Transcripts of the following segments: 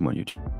him on YouTube.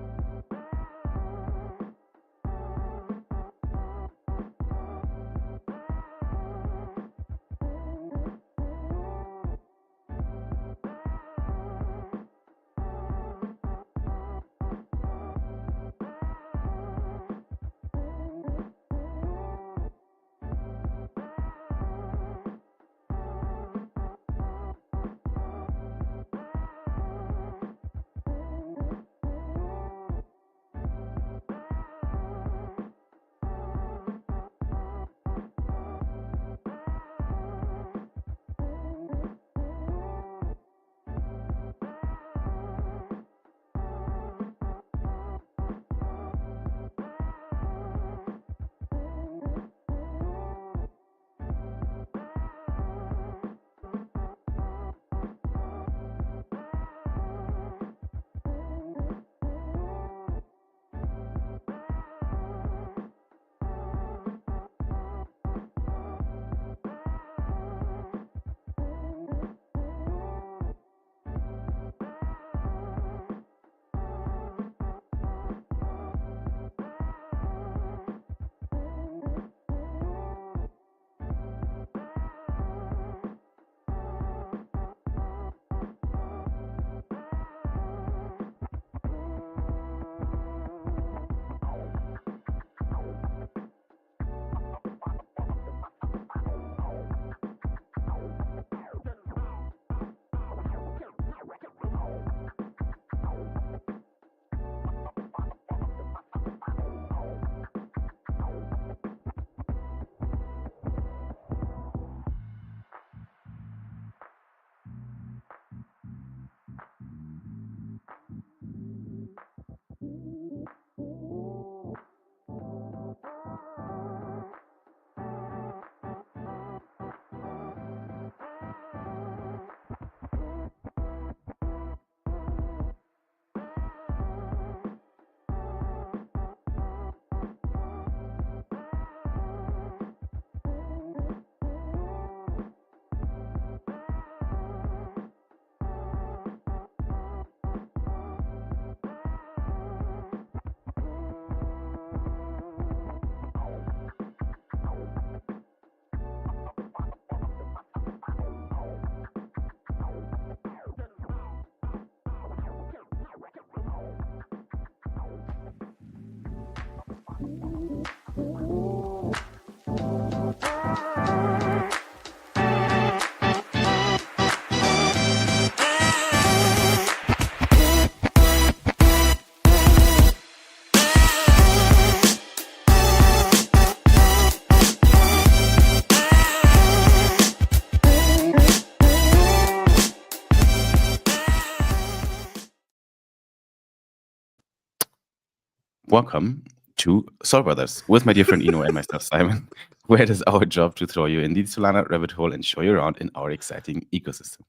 Welcome to Soul Brothers with my dear friend Ino and myself, Simon, where it is our job to throw you in the Sou-La-Na rabbit hole and show you around in our exciting ecosystem.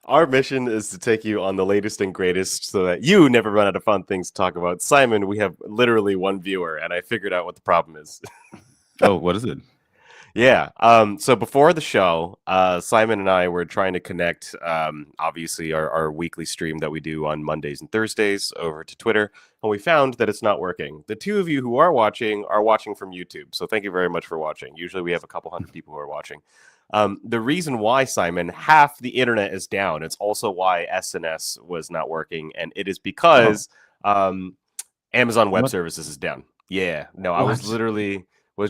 Our mission is to take you on the latest and greatest so that you never run out of fun things to talk about. Simon, we have literally one viewer, and I figured out what the problem is. Oh, what is it? Yeah. So before the show, Simon and I were trying to connect, obviously, our weekly stream that we do on Mondays and Thursdays over to Twitter, and we found that it's not working. The two of you who are watching from YouTube, so thank you very much for watching. Usually we have a couple hundred people who are watching. The reason why, Simon, half the internet is down. It's also why SNS was not working, and it is because Amazon Web Services is down. Yeah. No, I was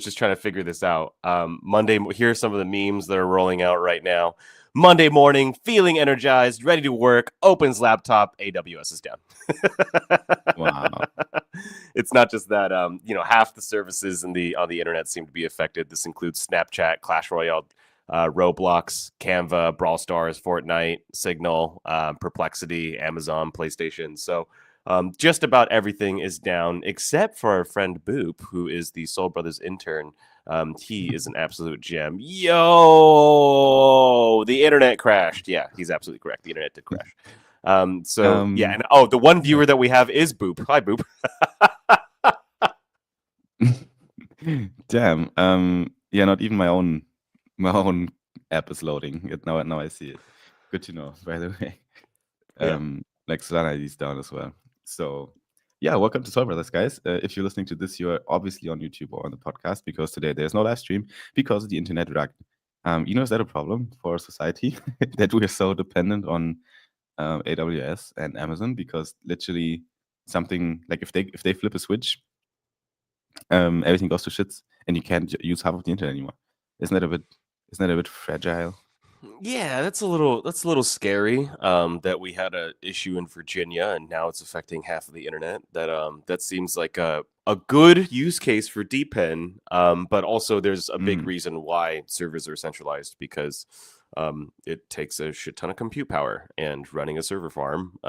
just trying to figure this out. Monday, here's some of the memes that are rolling out right now. Monday morning, feeling energized, ready to work, opens laptop, AWS is down. Wow. It's not just that, half the services on the internet seem to be affected. This includes Snapchat, Clash Royale, Roblox, Canva, Brawl Stars, Fortnite, Signal, Perplexity, Amazon, PlayStation. So just about everything is down except for our friend Boop, who is the Soul Brothers intern. He is an absolute gem. Yo, the internet crashed. Yeah, he's absolutely correct. The internet did crash. And the one viewer that we have is Boop. Hi, Boop. Damn. Yeah, not even my own app is loading. Now I see it. Good to know, by the way. Like Sou-La-Na is down as well. So, yeah, welcome to Soul Brothers, guys. If you're listening to this, you're obviously on YouTube or on the podcast because today there's no live stream because the internet dragged. Is that a problem for society that we are so dependent on AWS and Amazon? Because literally, something like if they flip a switch, everything goes to shits, and you can't use half of the internet anymore. Isn't that a bit? Isn't that a bit fragile? Yeah, that's a little scary. That we had a issue in Virginia, and now it's affecting half of the internet. That seems like a good use case for depend. But also there's a big Mm, reason why servers are centralized because it takes a shit ton of compute power, and running a server farm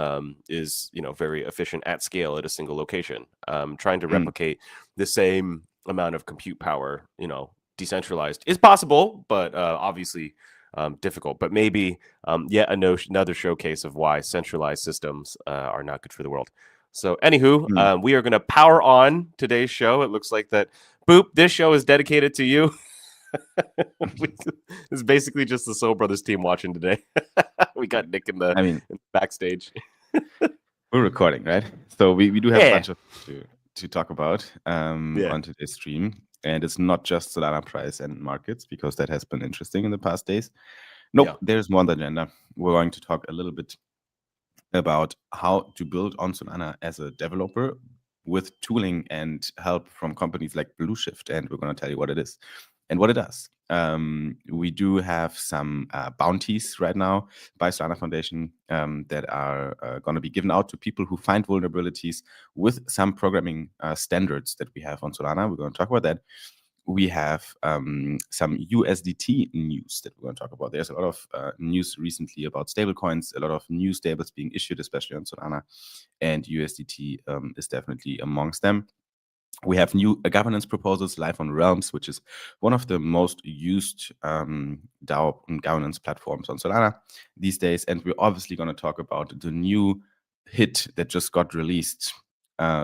is very efficient at scale at a single location. Trying to mm, replicate the same amount of compute power, decentralized is possible, but obviously difficult. But maybe yet another showcase of why centralized systems are not good for the world. So, anywho, mm. we are going to power on today's show. It looks like that. Boop, this show is dedicated to you. It's basically just the Soul Brothers team watching today. We got Nick I mean, in the backstage. we're recording, right? So we do have a Yeah, bunch of to talk about yeah, on today's stream, and it's not just Solana price and markets because that has been interesting in the past days. yeah. Nope, there's more on the agenda. We're going to talk a little bit about how to build on Solana as a developer with tooling and help from companies like Blueshift, and we're going to tell you what it is and what it does. We do have some bounties right now by Solana Foundation that are going to be given out to people who find vulnerabilities with some programming standards that we have on Solana. We're going to talk about that. We have some USDT news that we're going to talk about. There's a lot of news recently about stablecoins, a lot of new stables being issued, especially on Solana, and USDT is definitely amongst them. We have new governance proposals live on Realms, which is one of the most used DAO and governance platforms on Solana these days. And we're obviously going to talk about the new hit that just got released,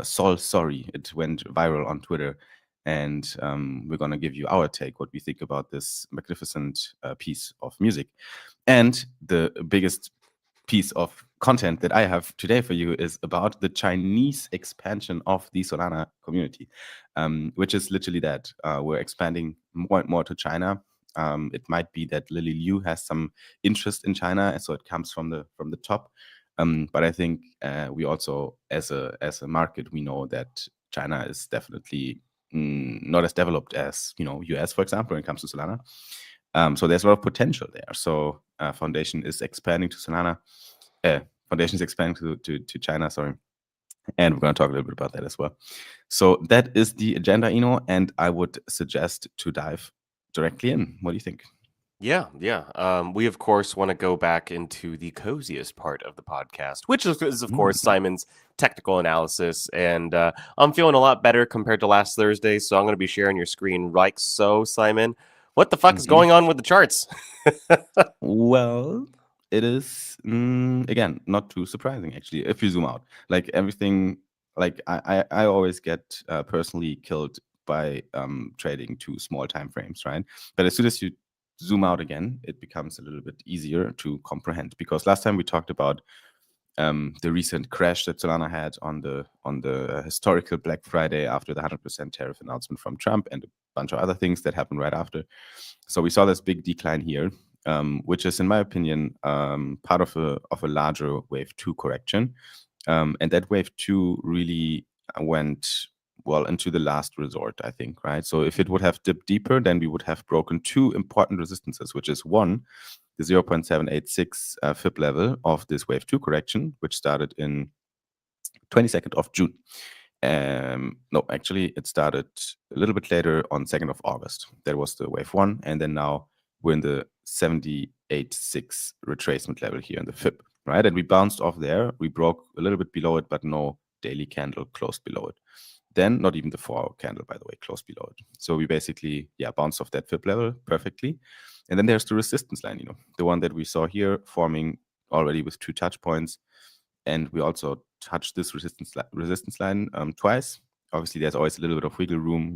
Sol Sorry. It went viral on Twitter. And we're going to give you our take, what we think about this magnificent piece of music. And the biggest piece of content that I have today for you is about the Chinese expansion of the Solana community, which is literally that we're expanding more and more to China. It might be that Lily Liu has some interest in China, and so it comes from the top. But I think we also, as a market, we know that China is definitely not as developed as US, for example, when it comes to Solana. So there's a lot of potential there. So Foundation is expanding to Solana. Foundation is expanding to China, sorry. And we're going to talk a little bit about that as well. So that is the agenda, and I would suggest to dive directly in. What do you think? Yeah, yeah. We of course want to go back into the coziest part of the podcast, which is of course Mm, Simon's technical analysis, and I'm feeling a lot better compared to last Thursday. So I'm going to be sharing your screen right so, Simon. What the fuck is mhm. going on with the charts? Well, it is again not too surprising actually. If you zoom out, like everything, like I always get personally killed by trading to small time frames, right? But as soon as you zoom out again, it becomes a little bit easier to comprehend. Because last time we talked about the recent crash that Solana had on the historical Black Friday after the 100% tariff announcement from Trump and a bunch of other things that happened right after. So we saw this big decline here, which is, in my opinion, part of a larger wave two correction, and that wave two really went well into the last resort, I think, right? So if it would have dipped deeper, then we would have broken two important resistances, which is one, the 0.786 FIB level of this wave two correction, which started in 22nd of June. No, actually, it started a little bit later on 2nd of August. That was the wave one. And then now we're in the 78.6 retracement level here in the FIB, right? And we bounced off there. We broke a little bit below it, but no daily candle closed below it. Then, not even the 4-hour candle, by the way, closed below it. So we basically, bounced off that FIB level perfectly. And then there's the resistance line, the one that we saw here forming already with 2 touch points. And we also touched this resistance line twice. Obviously, there's always a little bit of wiggle room.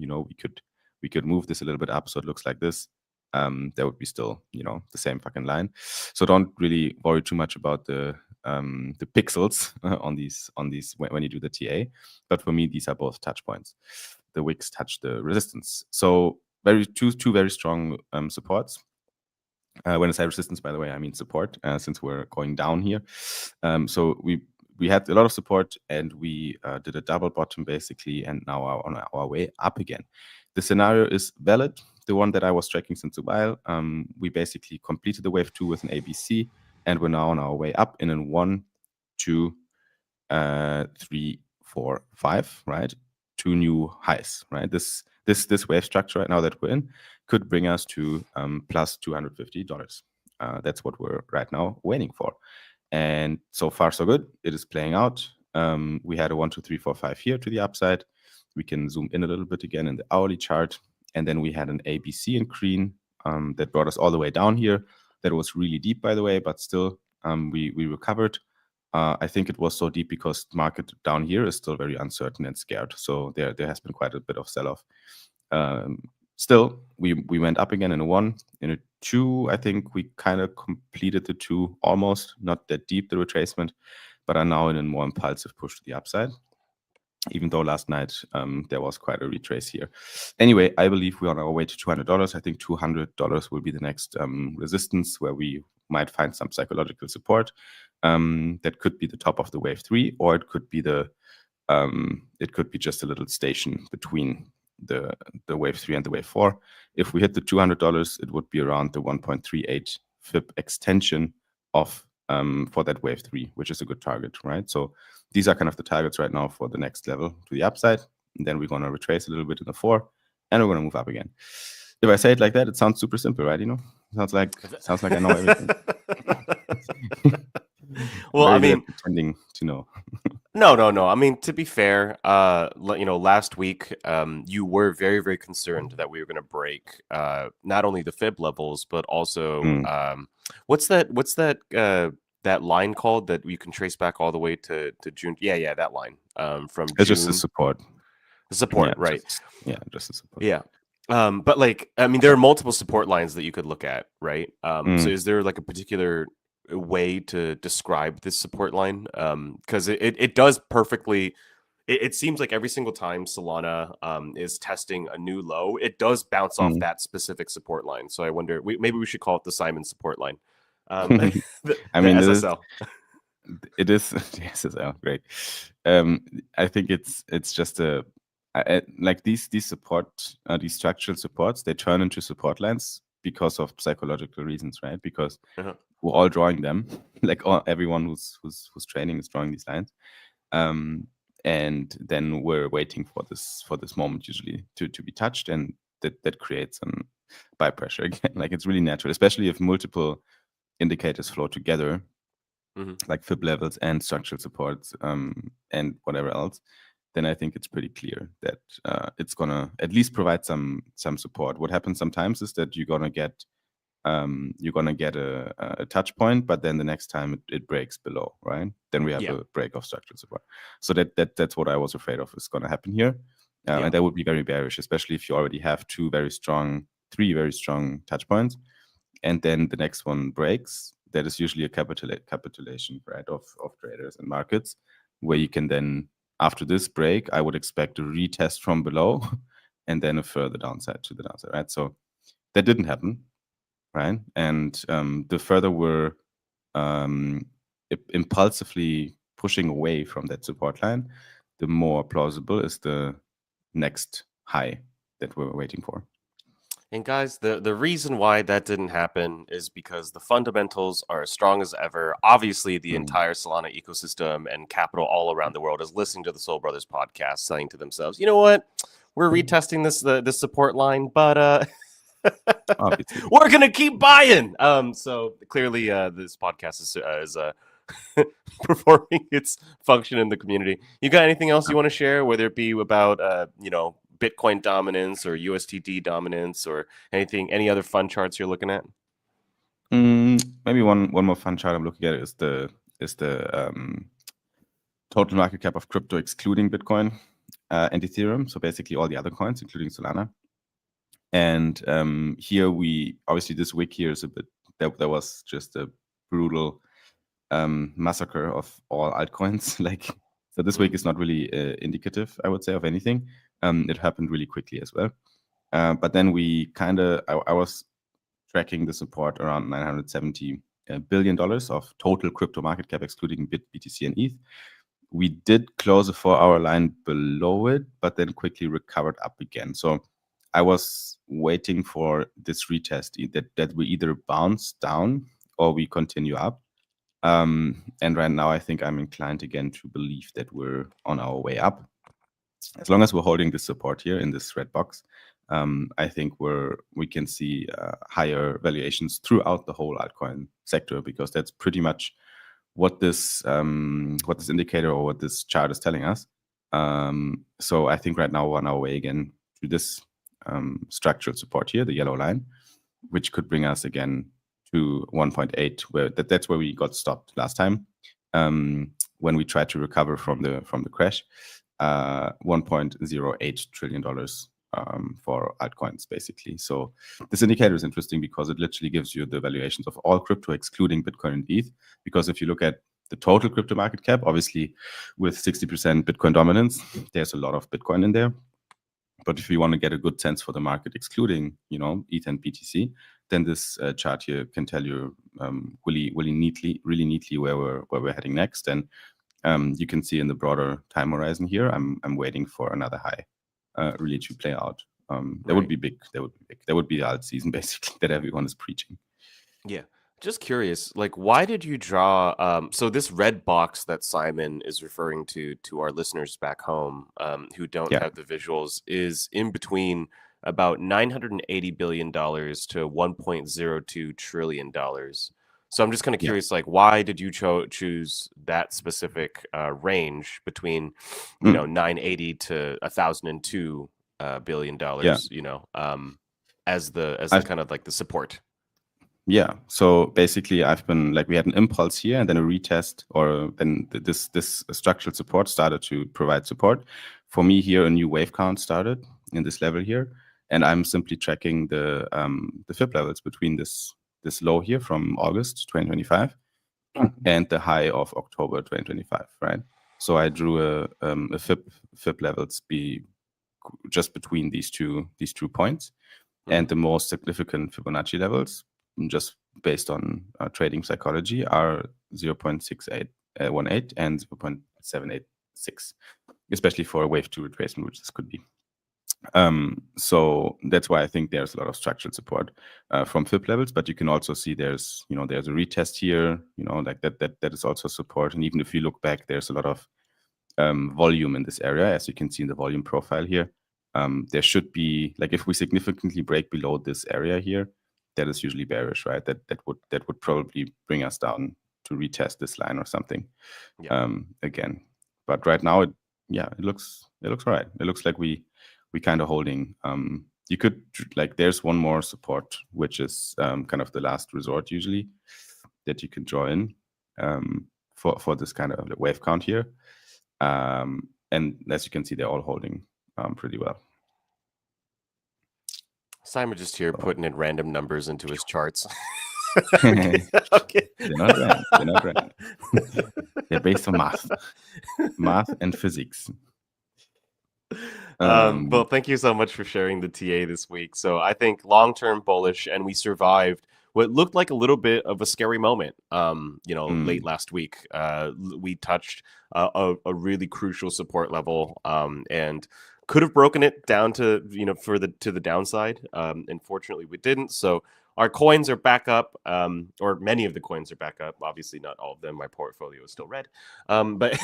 We could move this a little bit up so it looks like this. That would be still the same fucking line. So don't really worry too much about the the pixels on these when you do the TA. But for me, these are both touch points. The wicks touch the resistance. So two very strong supports. When I say resistance, by the way, I mean support, since we're going down here. So we had a lot of support, and we did a double bottom basically, and now are on our way up again. The scenario is valid, the one that I was tracking since a while. We basically completed the wave 2 with an ABC, and we're now on our way up in a 1, 2, 3, 4, 5, right? 2 new highs, right? This wave structure right now that we're in could bring us to plus $250. That's what we're right now waiting for. And so far, so good. It is playing out. We had a 1, 2, 3, 4, 5 here to the upside. We can zoom in a little bit again in the hourly chart. And then we had an ABC in green that brought us all the way down here. That was really deep, by the way, but still we recovered. I think it was so deep because the market down here is still very uncertain and scared. So there has been quite a bit of sell-off. Still, we went up again in a 1. In a 2, I think we kind of completed the 2 almost, not that deep, the retracement, but are now in a more impulsive push to the upside. Even though last night there was quite a retrace here. Anyway, I believe we're on our way to $200. I think $200 will be the next resistance where we might find some psychological support. That could be the top of the wave 3, or it could be just a little station between the wave 3 and the wave 4. If we hit the $200, it would be around the 1.38 FIB extension of for that wave 3, which is a good target, right? So these are kind of the targets right now for the next level to the upside. And then we're going to retrace a little bit in the 4, and we're going to move up again. If I say it like that, it sounds super simple, right? Sounds like I know everything. Well, I mean, pretending to know. No. I mean, to be fair, last week, you were very, very concerned that we were going to break not only the fib levels, but also what's that line called that you can trace back all the way to June? Yeah, that line from June. It's just a support. Support, yeah, right? Just a support. Yeah. But there are multiple support lines that you could look at, right? So is there like a particular way to describe this support line? Because it does perfectly. It seems like every single time Sou-La-Na is testing a new low, it does bounce off that specific support line. So I wonder, maybe we should call it the Simon support line. I mean, SSL. It is the SSL. Great. I think it's just like these support, these structural supports, they turn into support lines because of psychological reasons, right? Because we're all drawing them, like everyone who's training is drawing these lines, and then we're waiting for this moment usually to be touched, and that creates some buy pressure again. Like it's really natural, especially if multiple indicators flow together, like fib levels and structural supports, and whatever else. Then I think it's pretty clear that it's gonna at least provide some support. What happens sometimes is that you're gonna get a touch point, but then the next time it breaks below, right? Then we have a break of structural support. So that's what I was afraid of is gonna happen here, and that would be very bearish, especially if you already have three very strong touch points, and then the next one breaks. That is usually a capitulation, right, of traders and markets, where you can then, after this break, I would expect a retest from below and then a further downside to the downside, right? So that didn't happen, right? And the further we're impulsively pushing away from that support line, the more plausible is the next high that we're waiting for. And guys, the reason why that didn't happen is because the fundamentals are as strong as ever. Obviously, the entire Solana ecosystem and capital all around the world is listening to the Soul Brothers podcast, saying to themselves, you know what? We're retesting this support line, but we're going to keep buying. So clearly this podcast is performing its function in the community. You got anything else you want to share, whether it be about, Bitcoin dominance or USDT dominance or any other fun charts you're looking at? Maybe one more fun chart I'm looking at is the total market cap of crypto excluding Bitcoin and Ethereum. So basically all the other coins, including Solana. And here we obviously this week here is a bit there was just a brutal massacre of all altcoins. So this week is not really indicative, I would say, of anything. It happened really quickly as well. But then I was tracking the support around $970 billion of total crypto market cap, excluding BTC and ETH. We did close a 4-hour line below it, but then quickly recovered up again. So I was waiting for this retest that we either bounce down or we continue up. And right now, I think I'm inclined again to believe that we're on our way up. As long as we're holding this support here in this red box, I think we can see higher valuations throughout the whole altcoin sector, because that's pretty much what this indicator or what this chart is telling us. So I think right now we're on our way again to this structural support here, the yellow line, which could bring us again to 1.8, where that's where we got stopped last time when we tried to recover from the crash. $1.08 trillion for altcoins, basically. So this indicator is interesting because it literally gives you the valuations of all crypto, excluding Bitcoin and ETH. Because if you look at the total crypto market cap, obviously with 60% Bitcoin dominance, there's a lot of Bitcoin in there. But if you want to get a good sense for the market, excluding ETH and BTC, then this chart here can tell you really neatly where we're heading next. And you can see in the broader time horizon here, I'm waiting for another high really to play out. That would be big. That would be the alt season, basically, that everyone is preaching. Yeah. Just curious, why did you draw so this red box that Simon is referring to our listeners back home who don't have the visuals is in between about $980 billion to $1.02 trillion. So I'm just kind of curious, why did you choose that specific range between 980 to $1,002 billion dollars, as the kind of the support? Yeah. So basically, I've been we had an impulse here, and then a retest, or then this structural support started to provide support. For me here, a new wave count started in this level here, and I'm simply tracking the FIB levels between this low here from August 2025 and the high of October 2025, right? So I drew a FIB levels be just between these two points, and the most significant Fibonacci levels, just based on trading psychology, are 0.6818 and 0.786, especially for a wave 2 retracement, which this could be. So that's why I think there's a lot of structural support from FIB levels, but you can also see there's a retest here, that is also support. And even if you look back, there's a lot of volume in this area, as you can see in the volume profile here. There should be, if we significantly break below this area here, that is usually bearish, right? That would probably bring us down to retest this line or something again. But right now, it looks all right. It looks like we kind of holding. You could there's one more support, which is kind of the last resort usually that you can draw in for this kind of wave count here. And as you can see, they're all holding pretty well. Simon just here putting in random numbers into his charts. Okay. They're not random. They're based on math and physics. Well, thank you so much for sharing the TA this week. So I think long-term bullish, and we survived what looked like a little bit of a scary moment. Late last week, we touched a really crucial support level, and could have broken it down to to the downside. Unfortunately, we didn't. So our coins are back up, or many of the coins are back up. Obviously, not all of them. My portfolio is still red, but.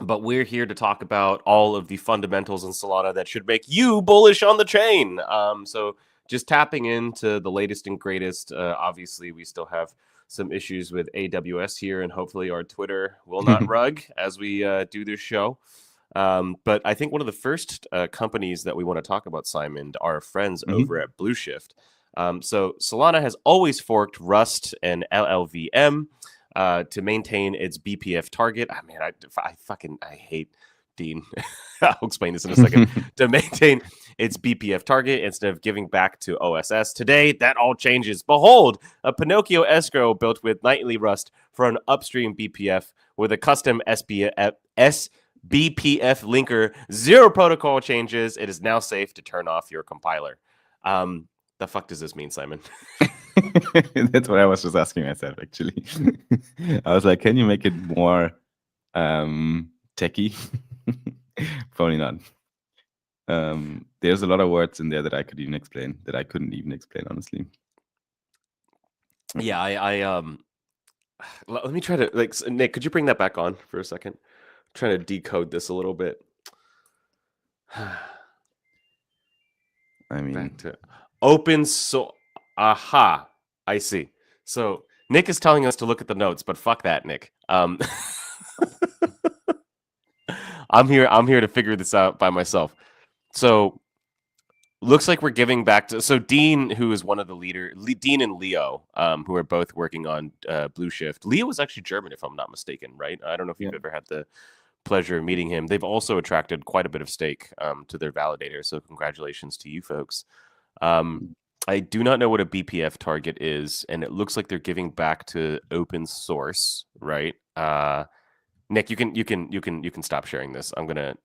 But we're here to talk about all of the fundamentals in Solana that should make you bullish on the chain. So just tapping into the latest and greatest. Obviously, we still have some issues with AWS here, and hopefully our Twitter will not rug as we do this show. But I think one of the first companies that we want to talk about, Simon, are our friends over at Blue Shift. So Solana has always forked Rust and LLVM to maintain its BPF target. I mean, I hate Dean, I'll explain this in a second, to maintain its BPF target instead of giving back to OSS. Today, that all changes. Behold, a Pinocchio escrow built with nightly rust for an upstream BPF with a custom SBPF linker, 0 protocol changes. It is now safe to turn off your compiler. The fuck does this mean, Simon? That's what I was just asking myself, actually. I was like, can you make it more techie? Probably not. There's a lot of words in there that I couldn't even explain, honestly. Yeah, I let me try to, like, Nick, could you bring that back on for a second? I'm trying to decode this a little bit. I mean, back to open source. Aha, I see. So Nick is telling us to look at the notes, but fuck that, Nick. I'm here to figure this out by myself. So looks like we're giving back to, so Dean, who is one of the leader, Dean and Leo, who are both working on Blue Shift. Leo is actually German, if I'm not mistaken, right? I don't know if you've ever had the pleasure of meeting him. They've also attracted quite a bit of stake to their validator, so congratulations to you folks. I do not know what a BPF target is, and it looks like they're giving back to open source, right? Nick, you can stop sharing this. I'm gonna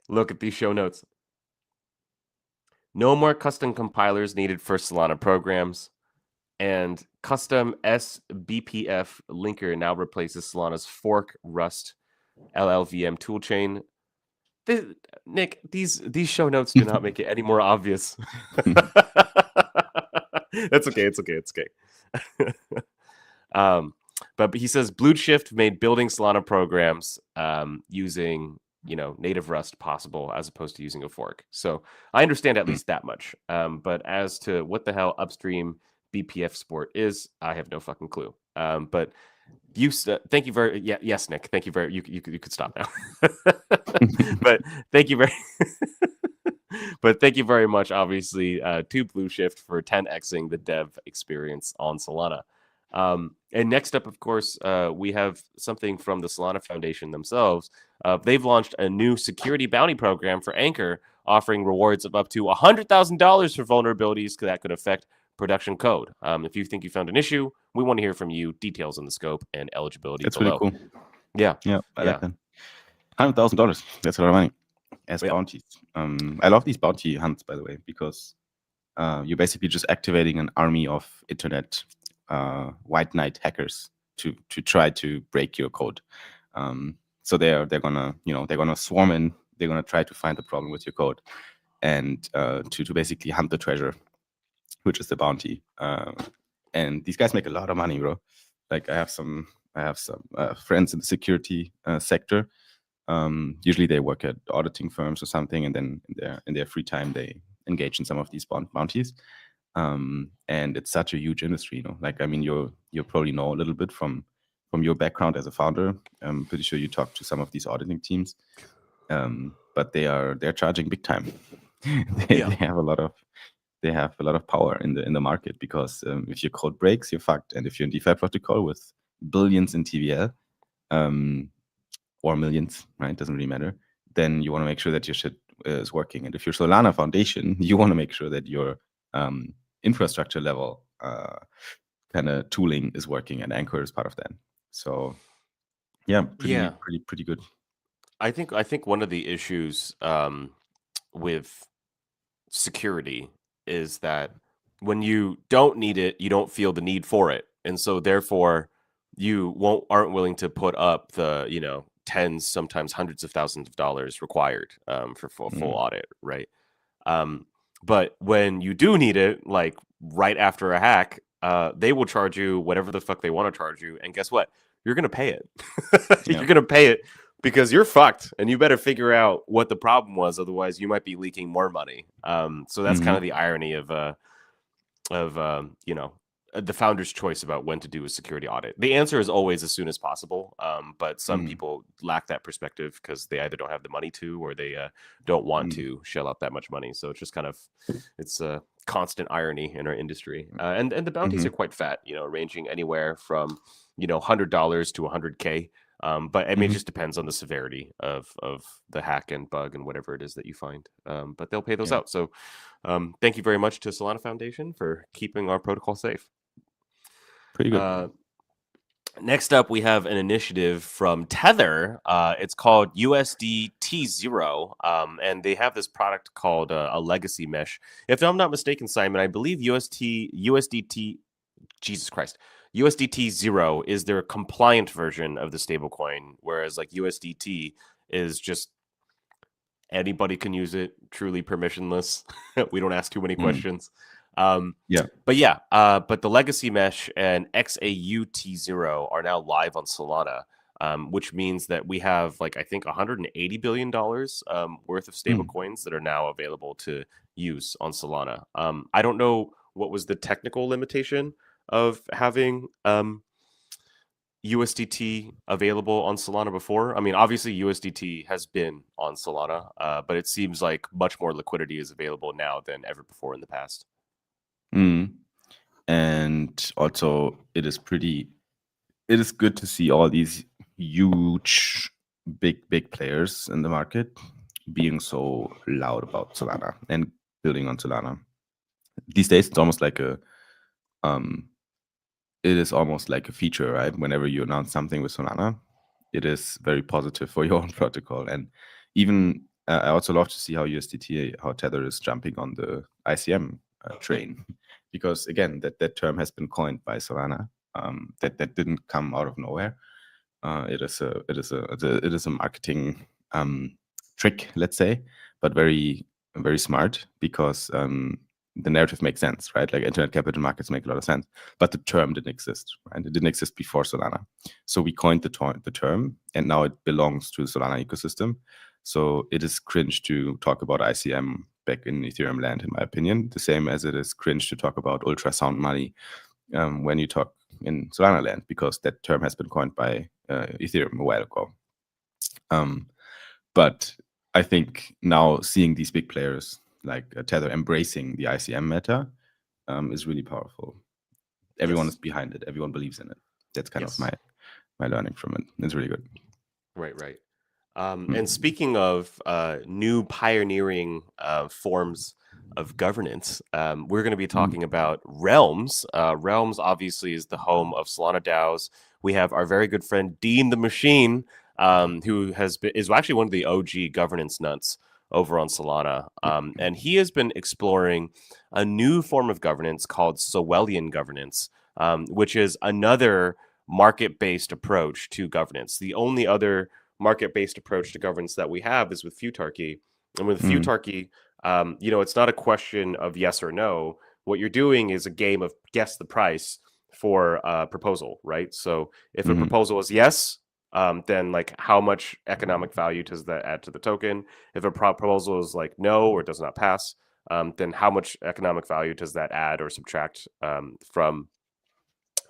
look at these show notes. No more custom compilers needed for Sou-La-Na programs, and custom SBPF linker now replaces Solana's fork Rust LLVM toolchain. Nick, these show notes do not make it any more obvious. It's okay. But he says Blue Shift made building Solana programs using native Rust possible as opposed to using a fork. So I understand at least that much. But as to what the hell upstream BPF support is, I have no fucking clue. But thank you very yes, Nick. Thank you very. You could stop now. But thank you very. But thank you very much, obviously, to Blue Shift for 10xing the dev experience on Solana. And next up, of course, we have something from the Solana Foundation themselves. They've launched a new security bounty program for Anchor, offering rewards of up to $100,000 for vulnerabilities that could affect production code. If you think you found an issue, we want to hear from you. Details on the scope and eligibility below. Really cool. Yeah, I like that. $100,000. That's a lot of money as bounties. I love these bounty hunts, by the way, because you're basically just activating an army of internet white knight hackers to try to break your code. So they're gonna swarm in. They're gonna try to find the problem with your code, and to basically hunt the treasure, which is the bounty. And these guys make a lot of money, bro. Like I have some friends in the security sector. Usually they work at auditing firms or something, and then in their free time they engage in some of these bounties. And it's such a huge industry, Like I mean, you probably know a little bit from your background as a founder. I'm pretty sure you talked to some of these auditing teams, but they're charging big time. They have a lot of power in the market, because if your code breaks, you're fucked. And if you're in DeFi protocol with billions in TVL, or millions, right? Doesn't really matter. Then you want to make sure that your shit is working. And if you're Sou-La-Na Foundation, you want to make sure that your infrastructure level kind of tooling is working, and Anchor is part of that. So pretty good. I think one of the issues with security is that when you don't need it, you don't feel the need for it, and so therefore you aren't willing to put up the tens, sometimes hundreds of thousands of dollars required for full audit, right? But when you do need it, like right after a hack, they will charge you whatever the fuck they want to charge you, and guess what? You're gonna pay it. You're gonna pay it because you're fucked, and you better figure out what the problem was. Otherwise, you might be leaking more money. So that's kind of the irony of the founder's choice about when to do a security audit. The answer is always as soon as possible, but some people lack that perspective because they either don't have the money to, or they don't want to shell out that much money. So it's just it's a constant irony in our industry. And the bounties are quite fat, ranging anywhere from $100 to $100K. But I mean, it Mhm. just depends on the severity of the hack and bug and whatever it is that you find. But they'll pay those Yeah, out. So thank you very much to Solana Foundation for keeping our protocol safe. pretty good. Next up, we have an initiative from Tether. It's called USDT0, and they have this product called a legacy mesh. If I'm not mistaken, Simon, I believe USDT, Jesus Christ, USDT0 is their compliant version of the stablecoin, whereas like USDT is just anybody can use it, truly permissionless. We don't ask too many Mm. questions. Um, Yeah. but yeah, but the legacy mesh and XAUT0 are now live on Solana, which means that we have like I think $180 billion worth of stable Mm. coins that are now available to use on Solana. I don't know what was the technical limitation of having USDT available on Solana before? I mean, obviously USDT has been on Solana, but it seems like much more liquidity is available now than ever before in the past. Mm. And also, it is good to see all these huge, big players in the market being so loud about Solana and building on Solana. These days, um, it is almost like a feature, right? Whenever you announce something with Solana, it is very positive for your own protocol. And even I also love to see how USDT, how Tether is jumping on the ICM train, because again, that term has been coined by Solana. That didn't come out of nowhere. It is a marketing trick, let's say, but very smart because the narrative makes sense, right? Like internet capital markets make a lot of sense, but the term didn't exist, right? It didn't exist before Solana, so we coined the term, and now it belongs to the Solana ecosystem. So it is cringe to talk about ICM back in Ethereum land, in my opinion, the same as it is cringe to talk about ultrasound money when you talk in Solana land, because that term has been coined by Ethereum a while ago. But I think now seeing these big players like Tether embracing the ICM meta is really powerful. Everyone is Yes. behind it. Everyone believes in it. That's kind of Yes. my learning from it. It's really good. Right, right. And Mm. speaking of new pioneering forms of governance, we're going to be Mm. talking about Realms. Realms obviously is the home of Solana DAOs. We have our very good friend Dean the Machine, who is actually one of the OG governance nuts over on Solana, and he has been exploring a new form of governance called Sowelian governance, which is another market-based approach to governance. The only other market-based approach to governance that we have is with futarchy. And with Mm. futarchy, it's not a question of yes or no. What you're doing is a game of guess the price for a proposal, right? So if a Mm. proposal is yes, then like how much economic value does that add to the token? If a proposal is like no or does not pass, then how much economic value does that add or subtract from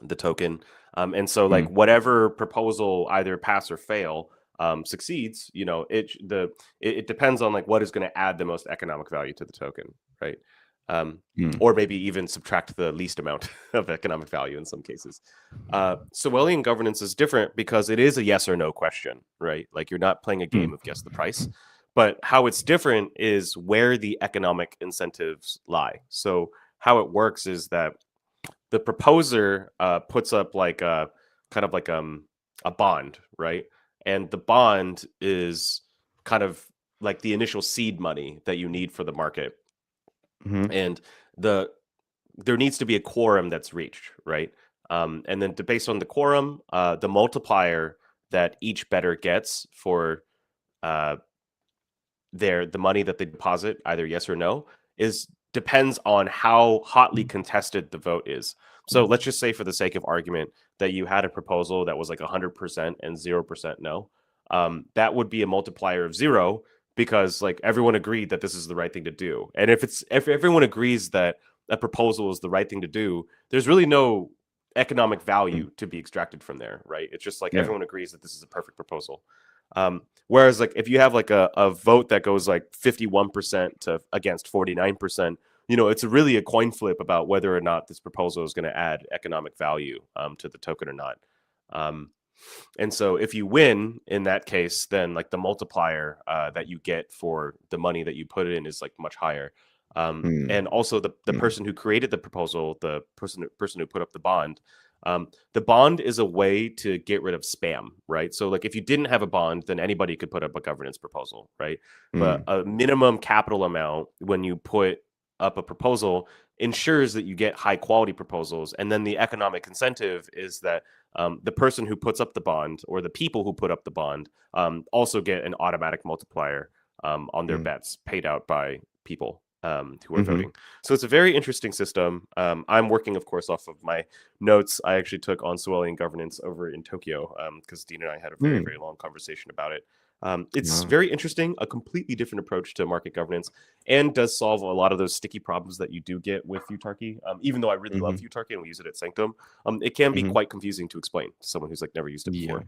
the token? And so like Mm. whatever proposal either pass or fail succeeds, it depends on like what is going to add the most economic value to the token, right? Um, Mm. or maybe even subtract the least amount of economic value in some cases. Sowelian governance is different because it is a yes or no question, right? Like you're not playing a game Mm. of guess the price. But how it's different is where the economic incentives lie. So how it works is that the proposer puts up like a kind of like a bond, right? And the bond is kind of like the initial seed money that you need for the market. Mm. And there needs to be a quorum that's reached, right? And then based on the quorum, the multiplier that each bettor gets for uh, the money that they deposit, either yes or no, is depends on how hotly contested the vote is. So let's just say, for the sake of argument, that you had a proposal that was like 100% and 0% no. That would be a multiplier of 0 because like everyone agreed that this is the right thing to do. And if everyone agrees that a proposal is the right thing to do, there's really no economic Mm. value to be extracted from there, right? It's just like Yeah. everyone agrees that this is a perfect proposal. Whereas like if you have like a vote that goes like 51% to against 49%, it's really a coin flip about whether or not this proposal is going to add economic value to the token or not. And so if you win in that case, then like the multiplier that you get for the money that you put in is like much higher. And also the person who created the proposal, the person who put up the bond is a way to get rid of spam, right? So like if you didn't have a bond, then anybody could put up a governance proposal, right? But a minimum capital amount when you put up a proposal ensures that you get high quality proposals. And then the economic incentive is that the person who puts up the bond or the people who put up the bond also get an automatic multiplier on their bets paid out by people who are voting. So it's a very interesting system. I'm working, of course, off of my notes I actually took on Sou-La-Na governance over in Tokyo because Dean and I had a very, very long conversation about it. It's very interesting, a completely different approach to market governance, and does solve a lot of those sticky problems that you do get with Futarchy. Even though I really love Futarchy and we use it at Sanctum, it can be quite confusing to explain to someone who's like never used it before.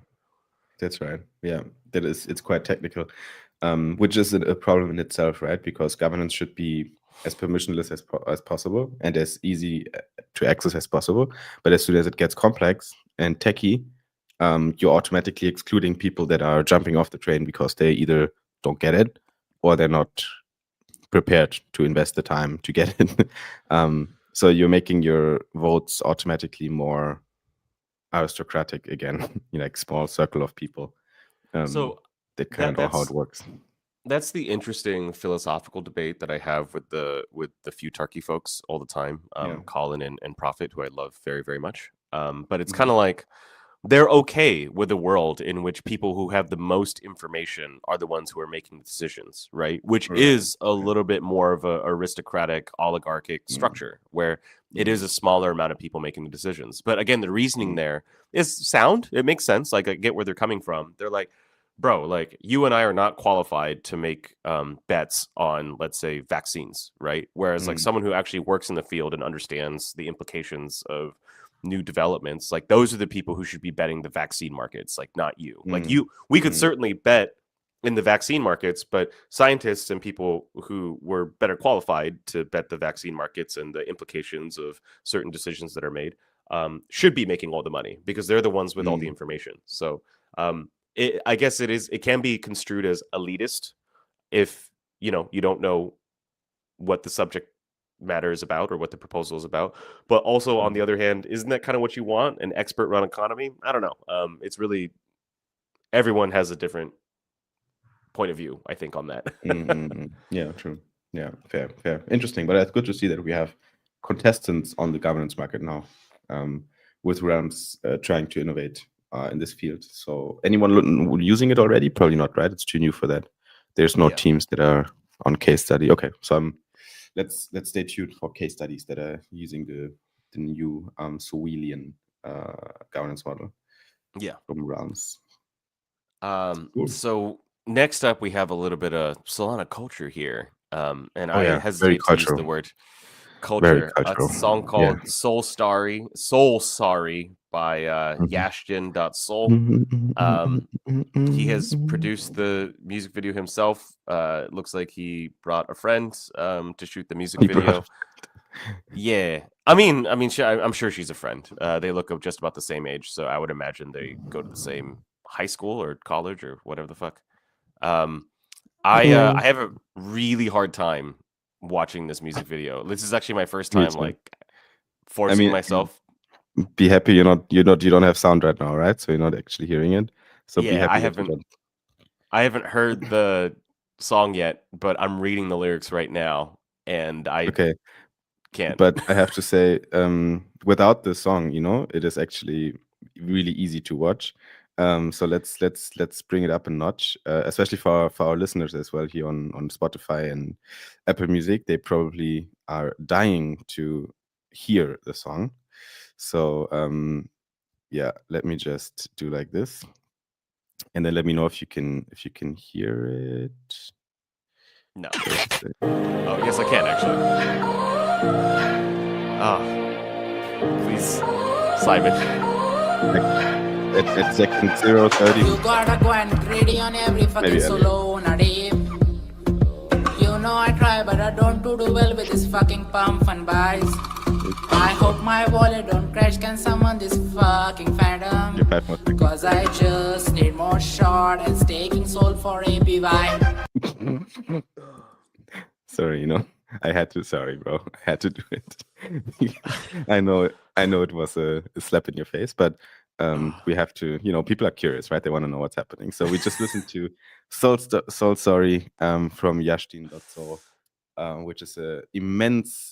That's right. Yeah, it's quite technical, which is a problem in itself, right? Because governance should be as permissionless as possible and as easy to access as possible. But as soon as it gets complex and techy, you're automatically excluding people that are jumping off the train because they either don't get it or they're not prepared to invest the time to get it. So you're making your votes automatically more aristocratic again, like small circle of people. So that kind of know how it works. That's the interesting philosophical debate that I have with the Futarchy folks all the time, Colin and Prophet, who I love very, very much. But it's kind of like they're okay with a world in which people who have the most information are the ones who are making the decisions, right? Which is a little bit more of a aristocratic, oligarchic structure where it is a smaller amount of people making the decisions. But again, the reasoning there is sound. It makes sense. Like I get where they're coming from. They're like, bro, like you and I are not qualified to make bets on, let's say, vaccines, right? Whereas like someone who actually works in the field and understands the implications of new developments, like those are the people who should be betting the vaccine markets, like not you. Like we could certainly bet in the vaccine markets, but scientists and people who were better qualified to bet the vaccine markets and the implications of certain decisions that are made should be making all the money because they're the ones with all the information. So I guess it can be construed as elitist if you don't know what the subject matter is about or what the proposal is about. But also on the other hand, isn't that kind of what you want? An expert run economy? I don't know. It's really everyone has a different point of view, I think, on that. Yeah, true. Yeah, fair. Interesting. But it's good to see that we have contestants on the governance market now, with realms trying to innovate in this field. So anyone using it already? Probably not, right? It's too new for that. There's no teams that are on case study. Okay, so let's stay tuned for case studies that are using the new Sou-La-Na governance model. Yeah, from realms. Cool. So next up, we have a little bit of Sou-La-Na culture here, and I hesitate to use the word culture. A song called Soul Sorry by Yashtin.Soul. He has produced the music video himself. It looks like he brought a friend to shoot the music video. Yeah, I mean, I'm sure she's a friend. They look just about the same age, so I would imagine they go to the same high school or college or whatever the fuck. I have a really hard time watching this music video. This is actually my first time forcing myself. Be happy you don't have sound right now, right? So you're not actually hearing it. So yeah, be happy I haven't heard the song yet, but I'm reading the lyrics right now, and I can't. But I have to say, without the song, it is actually really easy to watch. So let's bring it up a notch, especially for our listeners as well here on Spotify and Apple Music. They probably are dying to hear the song. So let me just do like this, and then let me know if you can hear it. No. Oh yes, I can actually. Please, Simon. At second 0:30. You gotta go and greedy on every fucking solo on a day. You know I try, but I don't do well with this fucking pump and buys. I hope my wallet don't crash. Can someone this fucking phantom? Give 5 more seconds. Cause I just need more shot and staking soul for APY. Sorry, I had to. Sorry, bro. I had to do it. I know it was a slap in your face, but we have to. People are curious, right? They want to know what's happening. So we just listened to Soul Sorry from Yashtin.so, which is a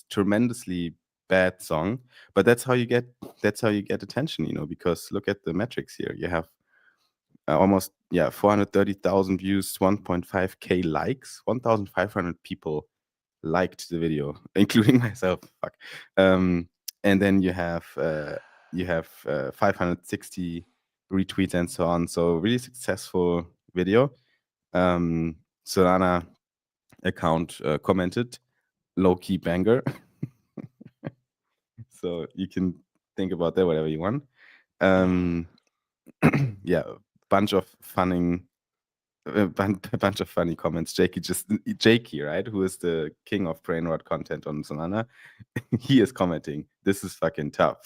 tremendously bad song. But that's how you get attention, because look at the metrics here. You have almost 430,000 views, 1.5k likes, 1,500 people liked the video, including myself. Fuck. And then you have 560 retweets and so on. So really successful video. Sou-La-Na account commented, low key banger. So you can think about that whatever you want. Yeah, bunch of funny comments. Jakey, right? Who is the king of brain rot content on Sou-La-Na? He is commenting, "This is fucking tough."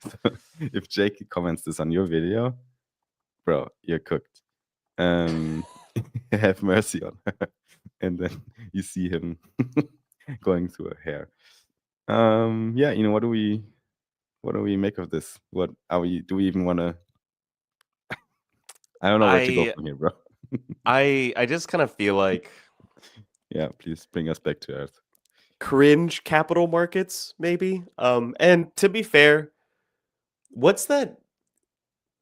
So if Jakey comments this on your video, bro, you're cooked. Have mercy on her. And then you see him going through her hair. Yeah, what do we make of this? What are we? Do we even want to? I don't know where to go from here, bro. I just kind of feel like, yeah, please bring us back to earth. Cringe capital markets, maybe. And to be fair, what's that?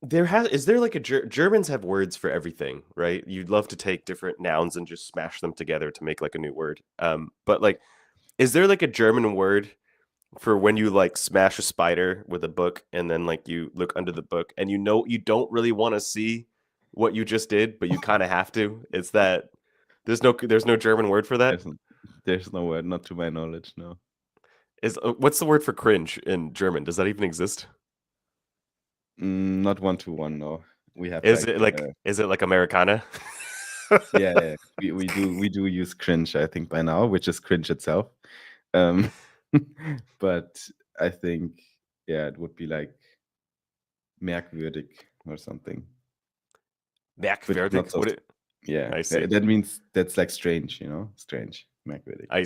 Is there like a Germans have words for everything, right? You'd love to take different nouns and just smash them together to make like a new word. But like, is there like a German word for when you like smash a spider with a book and then like you look under the book and you don't really want to see what you just did, but you kind of have to? It's that there's no German word for that? There's no word, not to my knowledge, no. What's the word for cringe in German? Does that even exist? Not 1-to-1, no. We have. Is it like Americana? Yeah, we do use cringe, I think, by now, which is cringe itself. But I think, it would be like merkwürdig or something. Merkwürdig? So, I see. That means that's like strange, strange, merkwürdig. I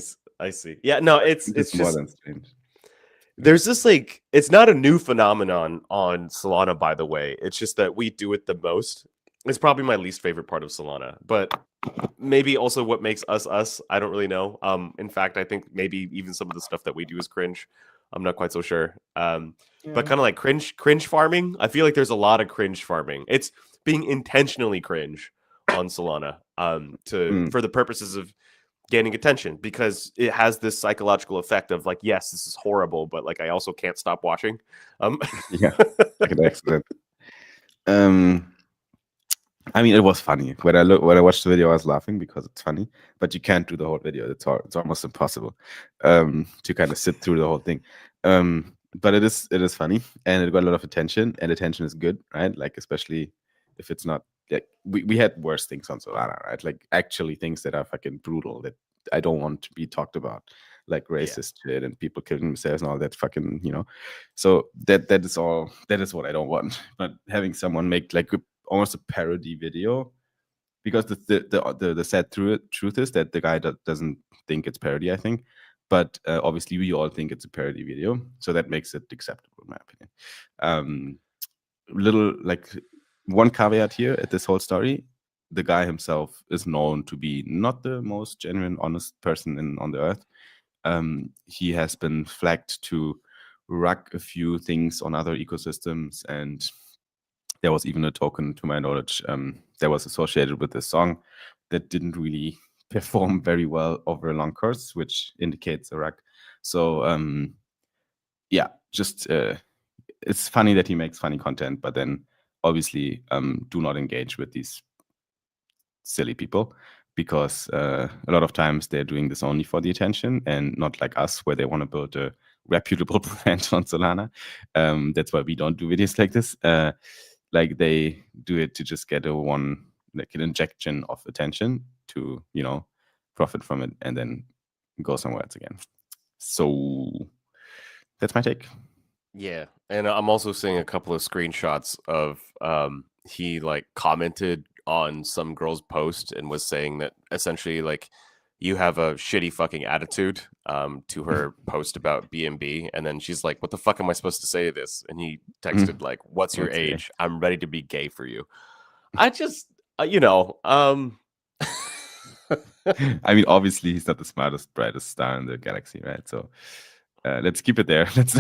see. Yeah, no, it's more just than strange. There's this like, it's not a new phenomenon on Sou-La-Na, by the way. It's just that we do it the most. It's probably my least favorite part of Sou-La-Na, but maybe also what makes us us. I don't really know. In fact, I think maybe even some of the stuff that we do is cringe. I'm not quite so sure. But kind of like cringe farming. I feel like there's a lot of cringe farming. It's being intentionally cringe on Sou-La-Na for the purposes of gaining attention, because it has this psychological effect of like, yes, this is horrible, but like I also can't stop watching. Yeah, I can accident. I mean, it was funny. When I watched the video, I was laughing because it's funny, but you can't do the whole video. It's almost impossible to kind of sit through the whole thing. But it is funny, and it got a lot of attention, and attention is good, right? Like, especially if it's not like we had worse things on Sou-La-Na, right? Like actually things that are fucking brutal that I don't want to be talked about, like racist shit and people killing themselves and all that fucking, So that is what I don't want. But having someone make like almost a parody video, because the sad truth is that the guy doesn't think it's parody, I think. But obviously we all think it's a parody video, so that makes it acceptable in my opinion. Little like one caveat here at this whole story: the guy himself is known to be not the most genuine, honest person on the earth. He has been flagged to rug a few things on other ecosystems, and there was even a token, to my knowledge, that was associated with this song that didn't really perform very well over a long course, which indicates a rug. So just it's funny that he makes funny content, but then obviously do not engage with these silly people, because a lot of times they're doing this only for the attention and not like us, where they want to build a reputable brand on Sou-La-Na. That's why we don't do videos like this. Like they do it to just get an injection of attention to profit from it and then go somewhere else again. So That's my take. Yeah, and I'm also seeing a couple of screenshots of he like commented on some girl's post and was saying that essentially like you have a shitty fucking attitude to her post about B&B, and then she's like, what the fuck am I supposed to say to this? And he texted like, what's your Okay. age? I'm ready to be gay for you. I just you know I mean, obviously, he's not the smartest, brightest star in the galaxy, right? So let's keep it there. Let's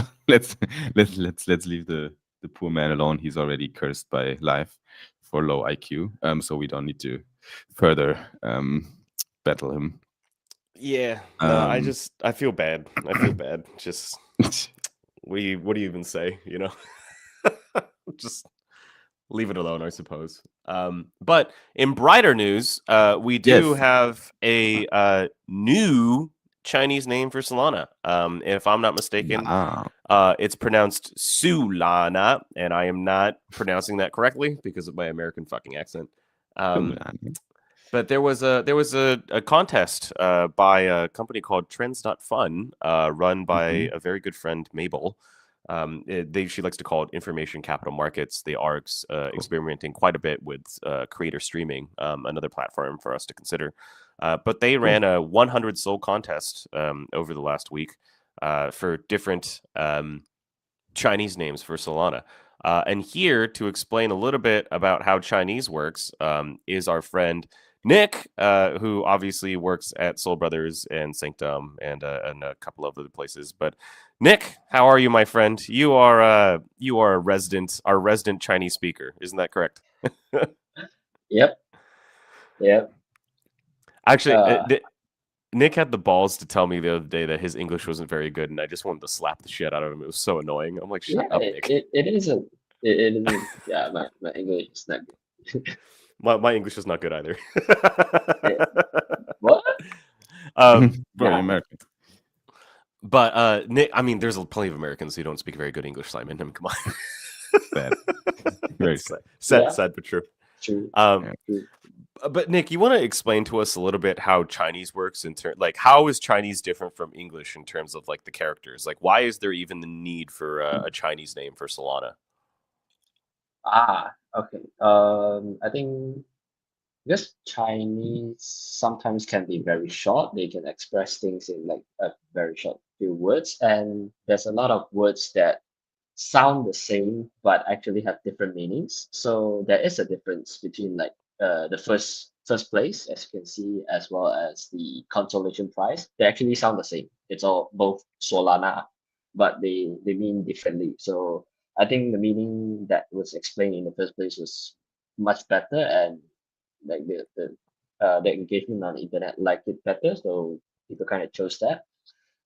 leave the poor man alone. He's already cursed by life for low IQ. So we don't need to further battle him. yeah, no, I feel bad. I feel bad. Just what do you even say, you know? Just leave it alone, I suppose. But in brighter news, we do Yes. have a new Chinese name for Solana. If I'm not mistaken, it's pronounced Sou-La-Na, and I am not pronouncing that correctly because of my American fucking accent. But there was a contest by a company called Trends.Fun, run by a very good friend, Mabel. She likes to call it information capital markets. They are experimenting quite a bit with creator streaming, another platform for us to consider. But they ran a 100 soul contest over the last week for different Chinese names for Solana. And here to explain a little bit about how Chinese works is our friend Nick, who obviously works at Soul Brothers and Sanctum and a couple of other places. But Nick, how are you, my friend? You are our resident Chinese speaker, isn't that correct? Yep. Actually, Nick had the balls to tell me the other day that his English wasn't very good, and I just wanted to slap the shit out of him. It was so annoying. I'm like, shut up, Nick. It isn't. It isn't. Yeah, my English is not good. My English is not good either. What? Very American. But Nick, I mean, there's plenty of Americans who don't speak very good English, Simon. I mean, come on. Sad. Very sad, but true. True. True. But Nick, you want to explain to us a little bit how Chinese works like how is Chinese different from English in terms of like the characters? Like, why is there even the need for a Chinese name for Solana? Okay. I think because Chinese sometimes can be very short. They can express things in like a very short few words, and there's a lot of words that sound the same but actually have different meanings. So there is a difference between like the first place, as you can see, as well as the consolation prize. They actually sound the same. It's all both Solana, but they mean differently. So I think the meaning that was explained in the first place was much better, and like the engagement on the internet liked it better, so people kind of chose that.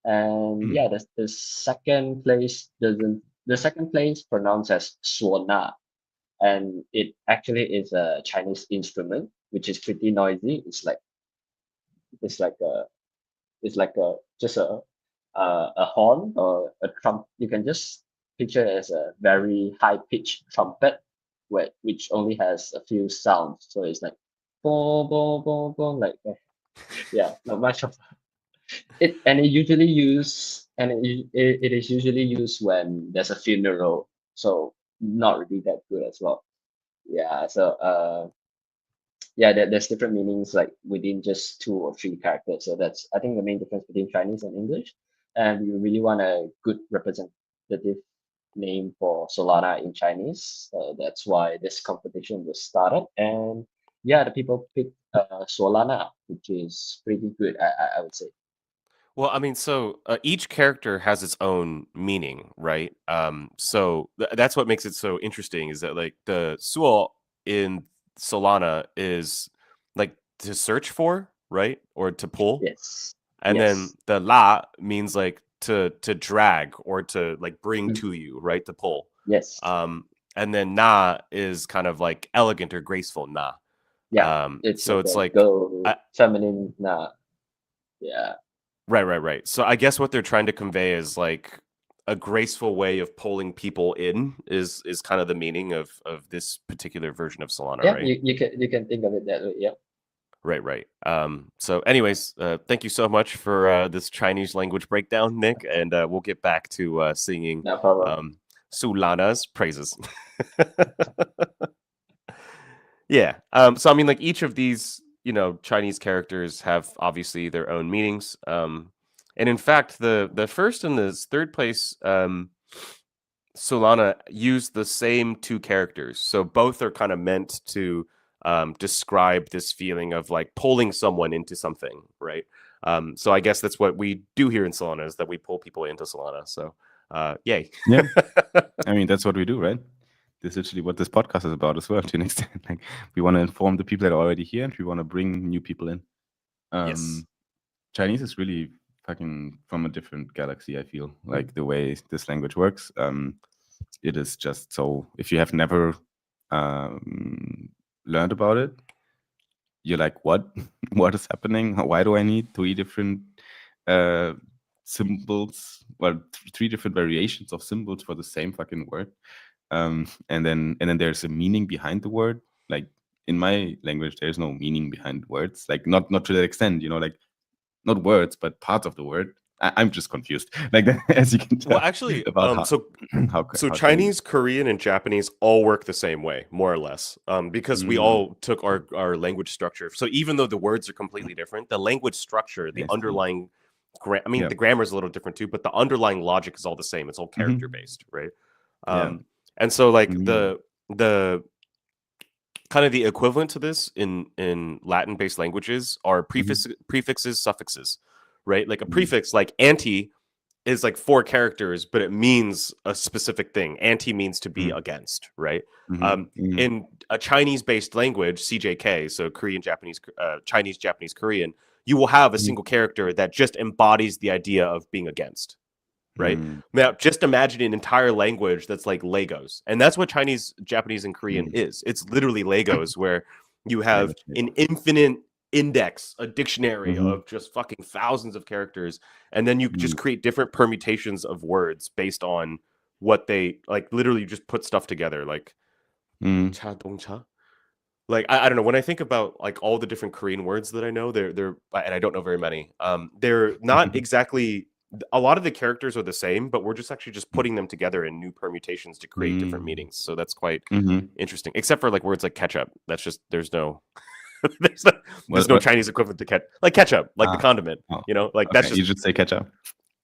And yeah, the second place doesn't the second place pronounced as Sou-La-Na, and it actually is a Chinese instrument which is pretty noisy. It's like a it's like a just a horn or a trump. You can just picture it as a very high pitched trumpet which only has a few sounds. So it's like boom boom boom boom, like yeah, not much of it. And it is usually used when there's a funeral, so not really that good as well. Yeah, so yeah, there's different meanings like within just two or three characters. So that's, I think, the main difference between Chinese and English. And you really want a good representative name for Solana in Chinese. That's why this competition was started. And yeah, the people picked Solana, which is pretty good, I would say. Well, I mean, so each character has its own meaning, right? So that's what makes it so interesting is that like the Suo in Solana is like to search for, right? Or to pull. Yes. And then the La means like to drag or to like bring Mm. to you, right? To pull. Yes. And then Na is kind of like elegant or graceful Na. Yeah. So it's like go feminine Na. Yeah. Right. So I guess what they're trying to convey is like a graceful way of pulling people in is kind of the meaning of this particular version of Solana, Yeah, right? you can think of it that way. Yeah. Right. So anyways, thank you so much for this Chinese language breakdown, Nick, and we'll get back to singing No problem. Sou-La-Na's praises. Yeah. So I mean, like each of these, Chinese characters have obviously their own meanings. And in fact, the first and the third place Sou-La-Na used the same two characters, so both are kind of meant to describe this feeling of like pulling someone into something, right? So I guess that's what we do here in Sou-La-Na, is that we pull people into Sou-La-Na. So, yay! Yeah. I mean, that's what we do, right? This is literally what this podcast is about as well, to an extent. Like, we want to inform the people that are already here, and we want to bring new people in. Yes. Chinese is really fucking from a different galaxy, I feel. Like, the way this language works. It is just so, if you have never learned about it, you're like, what? What is happening? Why do I need three different symbols? Well, three different variations of symbols for the same fucking word. And then there's a meaning behind the word. Like, in my language, there's no meaning behind words. Like, not to that extent, like, not words, but parts of the word. I'm just confused. Like, as you can tell. Well, actually, about how so Chinese- Chinese, Korean, and Japanese all work the same way, more or less, because we all took our language structure. So even though the words are completely different, the language structure, the I see. underlying, I mean, Yeah. the grammar is a little different too, but the underlying logic is all the same. It's all character based, right? Yeah. And so like Mhm. the kind of the equivalent to this in Latin based languages are prefixes, suffixes, right? Like a prefix, like anti, is like 4 characters, but it means a specific thing. Anti means to be against, right? In a Chinese-based language, CJK, so Korean, Japanese, Chinese, Japanese, Korean, you will have a single character that just embodies the idea of being against, right? Now, just imagine an entire language that's like Legos, and that's what Chinese, Japanese, and Korean is. It's literally Legos, where you have an infinite index, a dictionary of just fucking thousands of characters, and then you just create different permutations of words based on what they like. Literally, just put stuff together, like cha dong cha. Like I don't know, when I think about like all the different Korean words that I know, they're and I don't know very many. They're not exactly. A lot of the characters are the same, but we're just actually just putting them together in new permutations to create different meanings. So that's quite interesting. Except for like words like ketchup. That's just there's no there's no Chinese equivalent to ketchup, like the condiment. Like that's just you just say ketchup.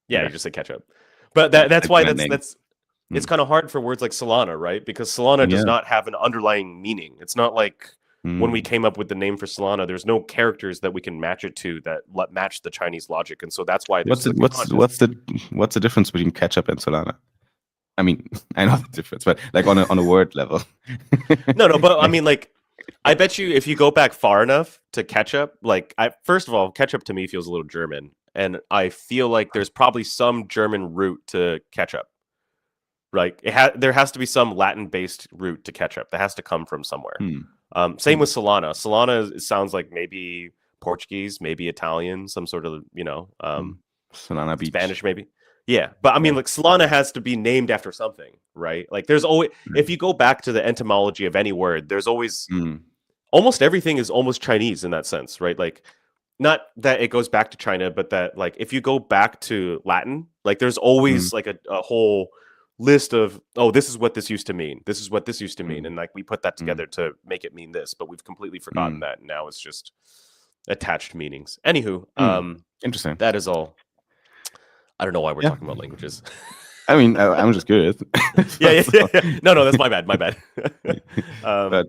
Yeah, you just say ketchup. But that's why blending. it's kind of hard for words like Sou-La-Na, right? Because Sou-La-Na does not have an underlying meaning. It's not like when we came up with the name for Sou-La-Na, there's no characters that we can match it to that match the Chinese logic, and so that's why there's what's the difference between ketchup and Sou-La-Na? I mean, I know the difference, but like on a word level. No, but I mean, like, I bet you if you go back far enough to ketchup, like, first of all, ketchup to me feels a little German, and I feel like there's probably some German root to ketchup. Like, there has to be some Latin-based root to ketchup that has to come from somewhere. Same with Sou-La-Na. Sou-La-Na sounds like maybe Portuguese, maybe Italian, some sort of Sou-La-Na beach. Spanish, maybe. Yeah, but I mean, like Sou-La-Na has to be named after something, right? Like, there's always, if you go back to the etymology of any word, there's always almost everything is almost Chinese in that sense, right? Like, not that it goes back to China, but that like if you go back to Latin, like there's always like a whole list of, oh, this is what this used to mean. This is what this used to mean, and like we put that together to make it mean this, but we've completely forgotten that. And now it's just attached meanings. Anywho, interesting. That is all. I don't know why we're talking about languages. I mean, I'm just curious. yeah. No, that's my bad. But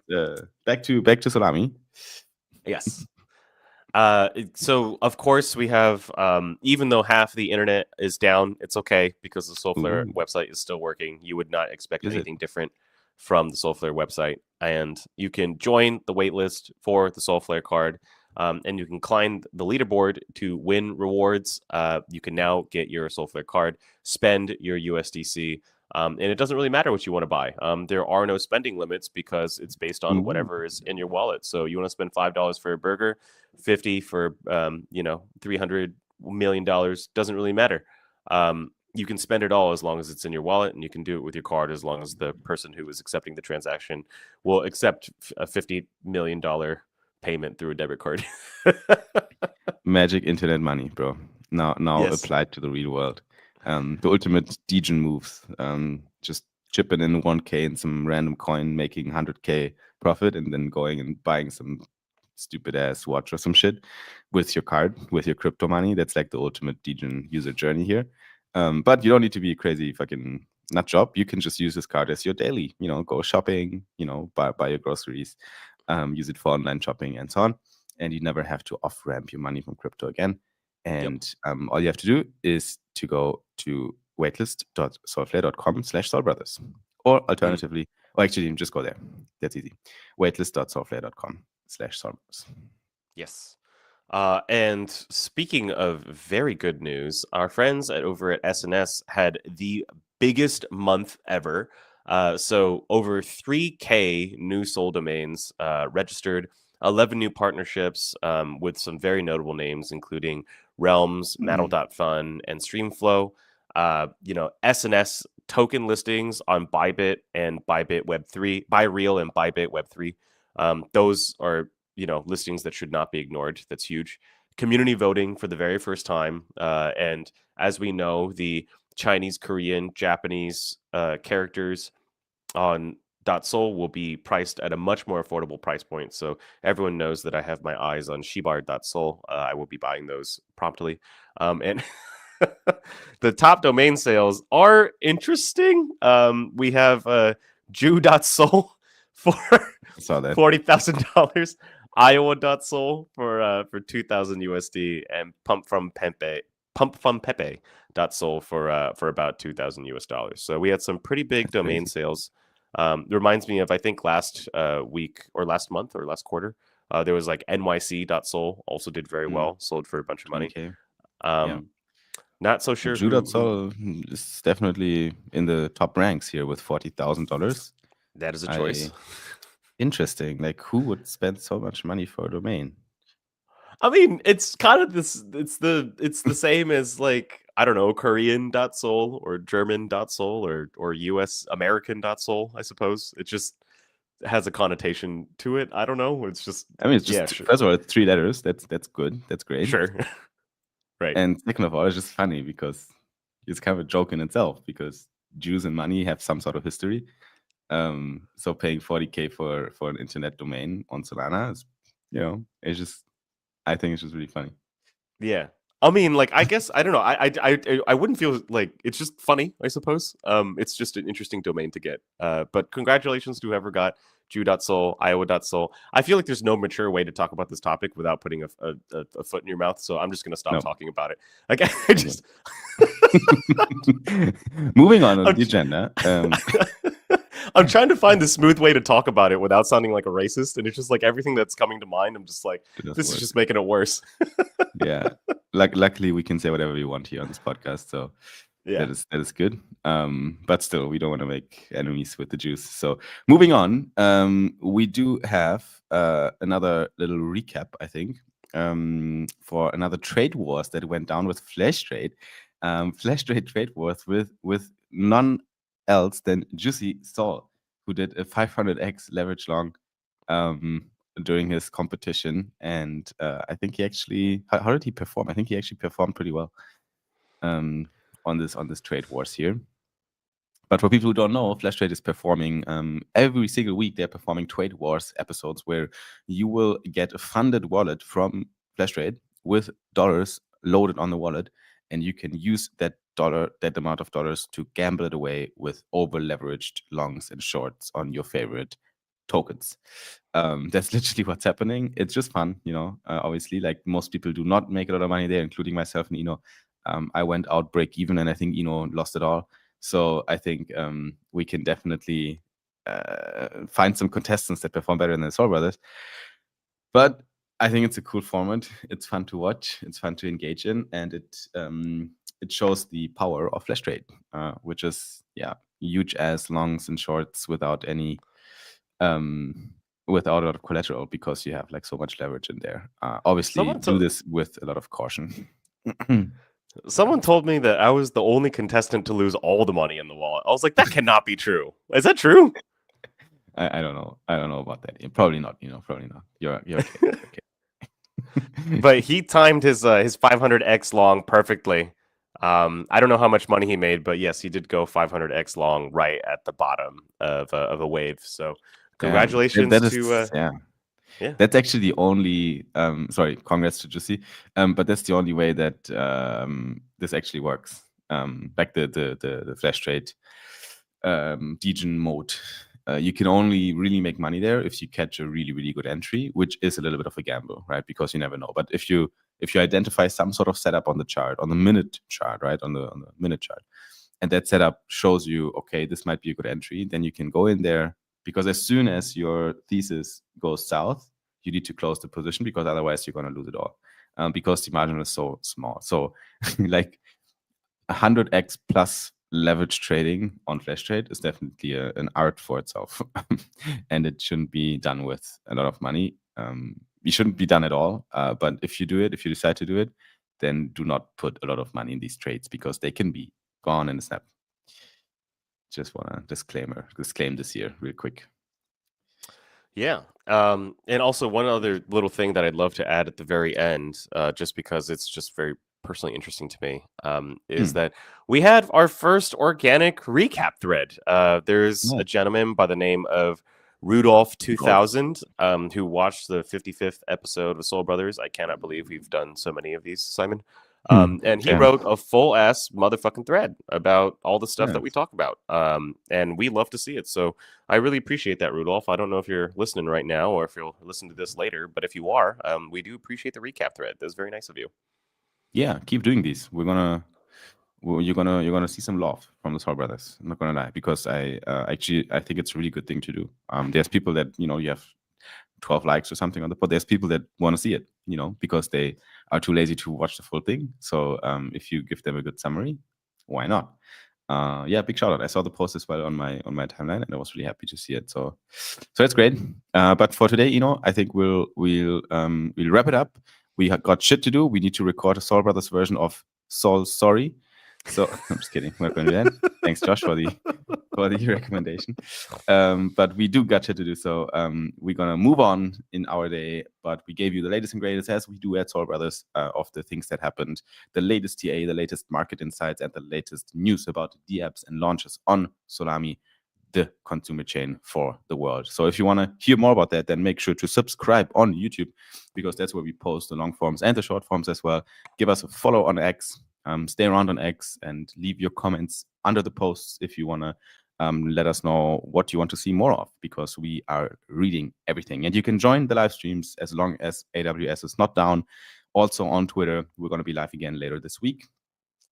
back to Salami. Yes. So of course we have, even though half the internet is down, it's okay because the Soulflare website is still working. You would not expect anything different from the Soulflare website, and you can join the waitlist for the Soulflare card. And you can climb the leaderboard to win rewards. You can now get your Soulflare card, spend your USDC, and it doesn't really matter what you want to buy. There are no spending limits because it's based on whatever is in your wallet. So you want to spend $5 for a burger, 50 for $300 million, doesn't really matter. You can spend it all as long as it's in your wallet, and you can do it with your card as long as the person who is accepting the transaction will accept a $50 million payment through a debit card. Magic internet money, bro. Now Yes. applied to the real world. The ultimate degen moves. Just chipping in 1K in some random coin, making 100K profit, and then going and buying some stupid ass watch or some shit with your card, with your crypto money. That's like the ultimate degen user journey here. But you don't need to be a crazy fucking nut job. You can just use this card as your daily, go shopping, buy your groceries, use it for online shopping and so on. And you never have to off ramp your money from crypto again. And all you have to do is to go to waitlist.soulflare.com/soulbrothers. Or alternatively, or actually just go there. That's easy. waitlist.soulflare.com/soulbrothers. Yes. And speaking of very good news, our friends over at SNS had the biggest month ever. So over 3K new soul domains registered, 11 new partnerships with some very notable names, including Realms, Maddle.fun, and Streamflow. SNS token listings on Bybit and Bybit Web3, ByReal and Bybit Web3. Those are listings that should not be ignored. That's huge. Community voting for the very first time. And as we know, the Chinese, Korean, Japanese characters on .soul will be priced at a much more affordable price point. So everyone knows that I have my eyes on Shibar.soul. I will be buying those promptly. And the top domain sales are interesting. We have Jew.soul for $40,000. Iowa.soul for 2,000 USD, and Pump from Pepe.soul for about 2,000 US dollars. So we had some pretty big That's domain crazy. sales. Reminds me of, I think, last week or last month or last quarter, there was like NYC.soul also did very well, sold for a bunch of money. 20K. Not so sure Jew.soul is definitely in the top ranks here with $40,000. That is a choice. Interesting. Like, who would spend so much money for a domain? I mean, it's kind of this. It's the same as, like, I don't know, Korean.soul or German.soul or US American.soul. I suppose it just has a connotation to it. I don't know. It's just. I mean, it's just first of all, it's 3 letters. That's good. That's great. Sure. Right. And second of all, it's just funny because it's kind of a joke in itself, because Jews and money have some sort of history. So paying 40K for an internet domain on Sou-La-Na is, it's just, I think it's just really funny. Yeah. I mean, like, I guess, I don't know. I wouldn't feel like, it's just funny, I suppose. It's just an interesting domain to get. But congratulations to whoever got Jew.soul, Iowa.soul. I feel like there's no mature way to talk about this topic without putting a foot in your mouth. So I'm just going to stop talking about it. Like, I just. Moving on the agenda. I'm trying to find the smooth way to talk about it without sounding like a racist, and it's just like everything that's coming to mind, I'm just like, this is just making it worse. Yeah, luckily we can say whatever we want here on this podcast, so yeah, that is good. But still, we don't want to make enemies with the Jews. So moving on, we do have another little recap, I think, for another trade wars that went down with Flash Trade. Flash trade wars with none else than Juicy Saul, who did a 500x leverage long during his competition, and I think he actually, how did he perform? I think he actually performed pretty well on this trade wars here. But for people who don't know, Flash Trade is performing every single week. They're performing Trade Wars episodes where you will get a funded wallet from Flash Trade with dollars loaded on the wallet, and you can use that amount of dollars to gamble it away with over leveraged longs and shorts on your favorite tokens. That's literally what's happening. It's just fun, obviously, like, most people do not make a lot of money there, including myself and Eno. I went out break even, and I think Eno lost it all. So I think we can definitely find some contestants that perform better than the Soul Brothers. But I think it's a cool format. It's fun to watch. It's fun to engage in, and it shows the power of Flash Trade, which is huge as longs and shorts without any without a lot of collateral, because you have like so much leverage in there. Obviously, do this with a lot of caution. Someone told me that I was the only contestant to lose all the money in the wallet. I was like, that cannot be true. Is that true? I don't know. I don't know about that. Probably not. Probably not. You're okay. You're okay. But he timed his 500x long perfectly. I don't know how much money he made, but yes, he did go 500x long right at the bottom of a wave. So congratulations that is to yeah. That's actually the only sorry, congrats to Jussi. But that's the only way that this actually works. Like the flash trade degen mode. You can only really make money there if you catch a really, really good entry, which is a little bit of a gamble, right? Because you never know. But if you identify some sort of setup on the chart, on the minute chart, right? On the minute chart, and that setup shows you, okay, this might be a good entry, then you can go in there, because as soon as your thesis goes south, you need to close the position, because otherwise you're going to lose it all, because the margin is so small. So like 100x plus leverage trading on flash trade is definitely an art for itself. And it shouldn't be done with a lot of money. You shouldn't be done at all. But if you decide to do it, then do not put a lot of money in these trades, because they can be gone in a snap. Just want to disclaim this here real quick. Yeah. And also one other little thing that I'd love to add at the very end, just because it's just very personally interesting to me, is that we had our first organic recap thread. There's a gentleman by the name of Rudolph 2000, who watched the 55th episode of Soul Brothers. I cannot believe we've done so many of these, Simon. And he wrote a full ass motherfucking thread about all the stuff that we talk about. And we love to see it. So I really appreciate that, Rudolph. I don't know if you're listening right now or if you'll listen to this later, but if you are, we do appreciate the recap thread. That's very nice of you. Yeah, keep doing these. You're gonna see some love from the Soul Brothers. I'm not gonna lie, because I think it's a really good thing to do. There's people that you have 12 likes or something on the pod. There's people that want to see it, because they are too lazy to watch the full thing. So if you give them a good summary, why not? Yeah, big shout out. I saw the post as well on my timeline, and I was really happy to see it. So that's great. But for today, I think we'll wrap it up. We got shit to do. We need to record a Soul Brothers version of Soul Sorry. So I'm just kidding. We're not going to do that. Thanks, Josh, for the recommendation. But we do got shit to do. So we're gonna move on in our day. But we gave you the latest and greatest, as we do at Soul Brothers, of the things that happened, the latest TA, the latest market insights, and the latest news about DApps and launches on Solami, the consumer chain for the world. So if you want to hear more about that, then make sure to subscribe on YouTube, because that's where we post the long forms and the short forms as well. Give us a follow on X. Stay around on X and leave your comments under the posts if you want to let us know what you want to see more of, because we are reading everything. And you can join the live streams as long as AWS is not down. Also on Twitter, we're going to be live again later this week.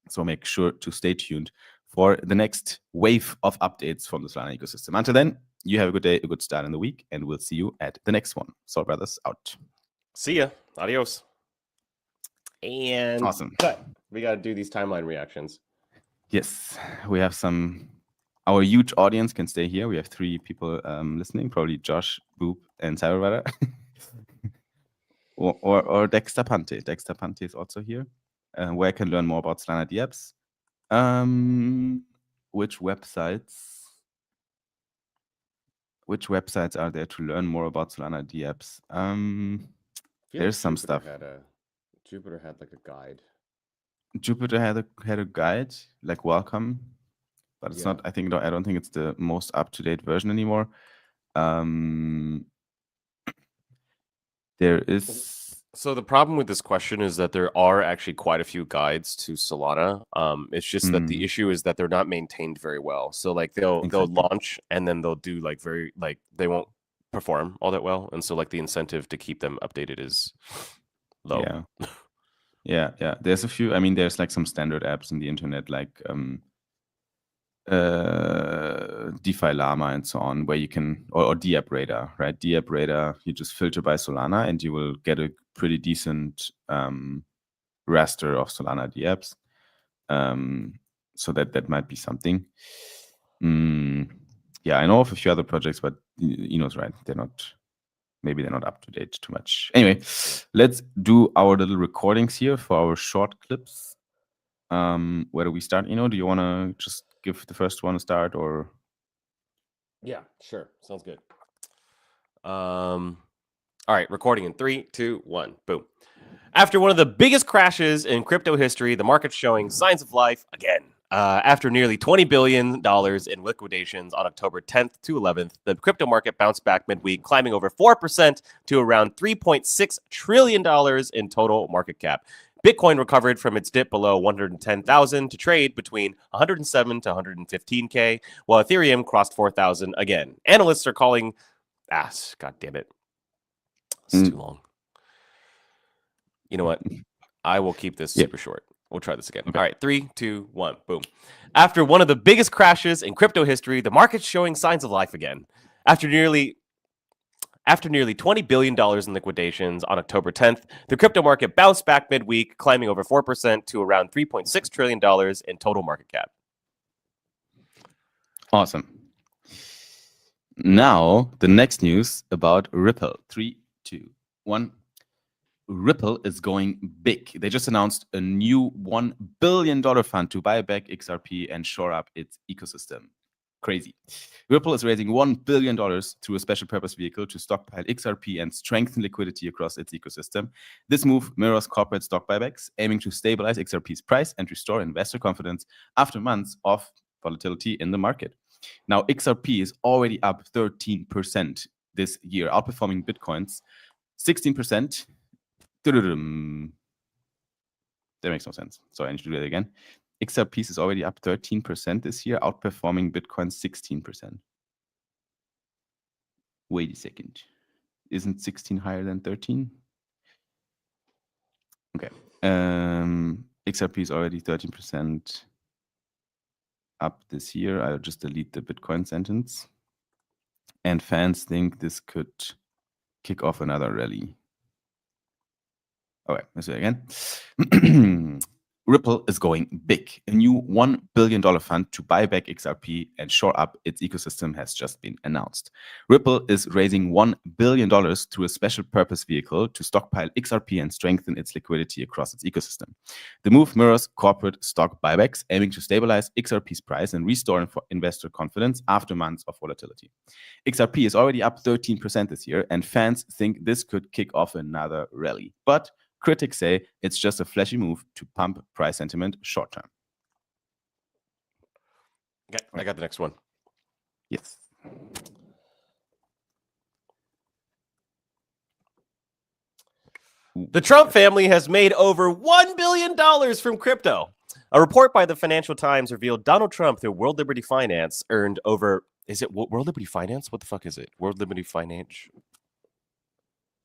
So make sure to stay tuned for the next wave of updates from the Solana ecosystem. Until then, you have a good day, a good start in the week, and we'll see you at the next one. Soul Brothers out. See ya. Adios. And awesome. We got to do these timeline reactions. Yes, we have some. Our huge audience can stay here. We have 3 people listening, probably Josh, Boop, and Cyberweather. or Dexter Pante. Dexter Pante is also here, where I can learn more about Solana DApps. Which websites are there to learn more about Solana DApps? There's some stuff. Jupiter had like a guide. Jupiter had a guide, like welcome, but it's not. I don't think it's the most up-to-date version anymore. There is. So the problem with this question is that there are actually quite a few guides to Solana. It's just that the issue is that they're not maintained very well. So like they'll launch and then they'll do they won't perform all that well, and so like the incentive to keep them updated is low. Yeah. There's a few. I mean, there's like some standard apps in the internet, like DeFi Llama and so on, where you can, or DApp Radar, right? DApp Radar, you just filter by Solana and you will get a pretty decent raster of Solana DApps. So that might be something. Yeah, I know of a few other projects, but Eno's right. Maybe they're not up to date too much. Anyway, let's do our little recordings here for our short clips. Where do we start? Do you want to just give the first one a start, or? Yeah, sure. Sounds good. All right, recording in 3, 2, 1, boom. After one of the biggest crashes in crypto history, the market's showing signs of life again. After nearly $20 billion in liquidations on October 10th to 11th, the crypto market bounced back midweek, climbing over 4% to around $3.6 trillion in total market cap. Bitcoin recovered from its dip below 110,000 to trade between 107 to 115K, while Ethereum crossed 4,000 again. Analysts are calling... God damn it. It's too long. You know what? I will keep this super short. We'll try this again. Okay. All right, 3, 2, 1, boom. After one of the biggest crashes in crypto history, the market's showing signs of life again. After nearly $20 billion in liquidations on October 10th, the crypto market bounced back midweek, climbing over 4% to around $3.6 trillion in total market cap. Awesome. Now, the next news about Ripple. 3, 2, 1. Ripple is going big. They just announced a new $1 billion fund to buy back XRP and shore up its ecosystem. Crazy. Ripple is raising $1 billion through a special purpose vehicle to stockpile XRP and strengthen liquidity across its ecosystem. This move mirrors corporate stock buybacks, aiming to stabilize XRP's price and restore investor confidence after months of volatility in the market. Now, XRP is already up 13% this year, outperforming Bitcoin's 16%. That makes no sense. So I need to do that again. XRP is already up 13% this year, outperforming Bitcoin 16%. Wait a second. Isn't 16 higher than 13? Okay. XRP is already 13% up this year. I'll just delete the Bitcoin sentence. And fans think this could kick off another rally. Okay, let's do it again. Ripple is going big. A new $1 billion fund to buy back XRP and shore up its ecosystem has just been announced. Ripple is raising $1 billion through a special purpose vehicle to stockpile XRP and strengthen its liquidity across its ecosystem. The move mirrors corporate stock buybacks, aiming to stabilize XRP's price and restore investor confidence after months of volatility. XRP is already up 13% this year, and fans think this could kick off another rally. But critics say it's just a flashy move to pump price sentiment short term. Okay, I got the next one. Yes. The Trump family has made over $1 billion from crypto. A report by the Financial Times revealed Donald Trump, through World Liberty Finance, earned over... Is it World Liberty Finance? What the fuck is it? World Liberty Finance?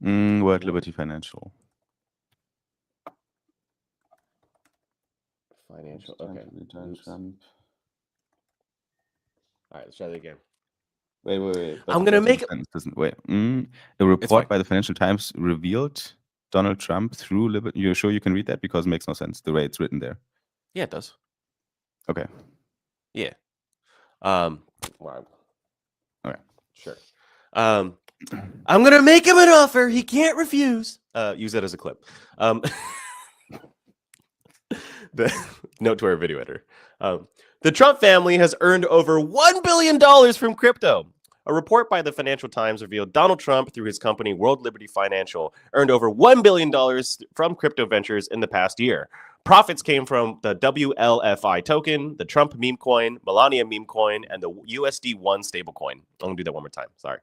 World Liberty Financial. Financial. Okay. Trump. All right, let's try that again. Wait. I'm gonna make it. Wait. A report by the Financial Times revealed Donald Trump through Liberty. You're sure you can read that, because it makes no sense the way it's written there. Yeah, it does. Okay. Yeah. Wow. All right. Sure. I'm gonna make him an offer he can't refuse. Use that as a clip. The note to our video editor. The Trump family has earned over $1 billion from crypto. A report by the Financial Times revealed Donald Trump, through his company World Liberty Financial, earned over $1 billion from crypto ventures in the past year. Profits came from the WLFI token, the Trump meme coin, Melania meme coin, and the USD1 stablecoin. I'm going to do that one more time. Sorry.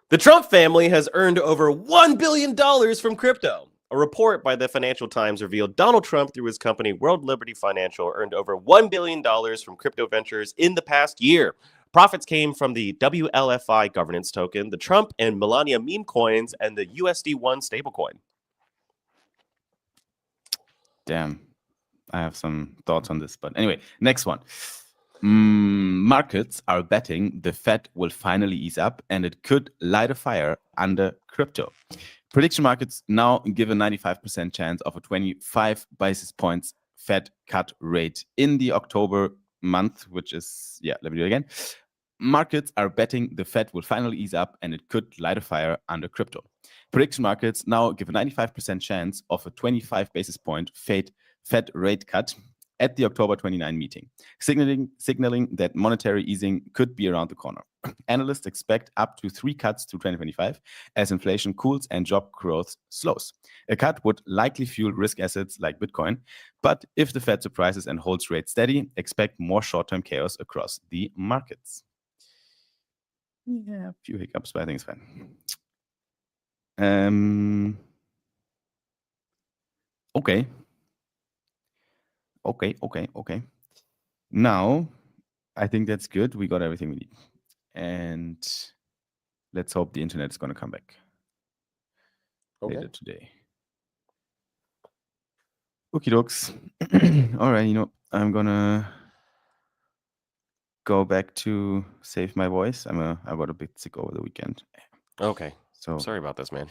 The Trump family has earned over $1 billion from crypto. A report by the Financial Times revealed Donald Trump, through his company World Liberty Financial, earned over $1 billion from crypto ventures in the past year. Profits came from the WLFI governance token, the Trump and Melania meme coins, and the USD1 stablecoin. Damn. I have some thoughts on this, but anyway, next one. Markets are betting the Fed will finally ease up, and it could light a fire under crypto. Prediction markets now give a 95% chance of a 25 basis points Fed cut rate in the October month, which is, let me do it again. Markets are betting the Fed will finally ease up, and it could light a fire under crypto. Prediction markets now give a 95% chance of a 25 basis point Fed rate cut at the October 29 meeting, signaling that monetary easing could be around the corner. Analysts expect up to 3 cuts to 2025 as inflation cools and job growth slows. A cut would likely fuel risk assets like Bitcoin, but if the Fed surprises and holds rates steady, expect more short-term chaos across the markets. Yeah, a few hiccups, but I think it's fine. Okay. Okay. Now, I think that's good. We got everything we need. And let's hope the internet is going to come back later today. Okie dokes. All right, I'm going to go back to save my voice. I got a bit sick over the weekend. Okay. So sorry about this, man.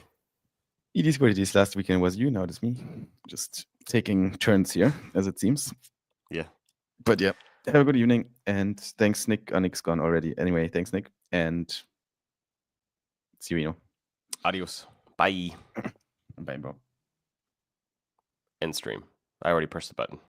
It is what it is. Last weekend was you, now it's me. Just taking turns here, as it seems. Yeah. But yeah, have a good evening. And thanks, Nick. Nick's gone already. Anyway, thanks, Nick. And see you. Adios. Bye. Bye, bro. End stream. I already pressed the button.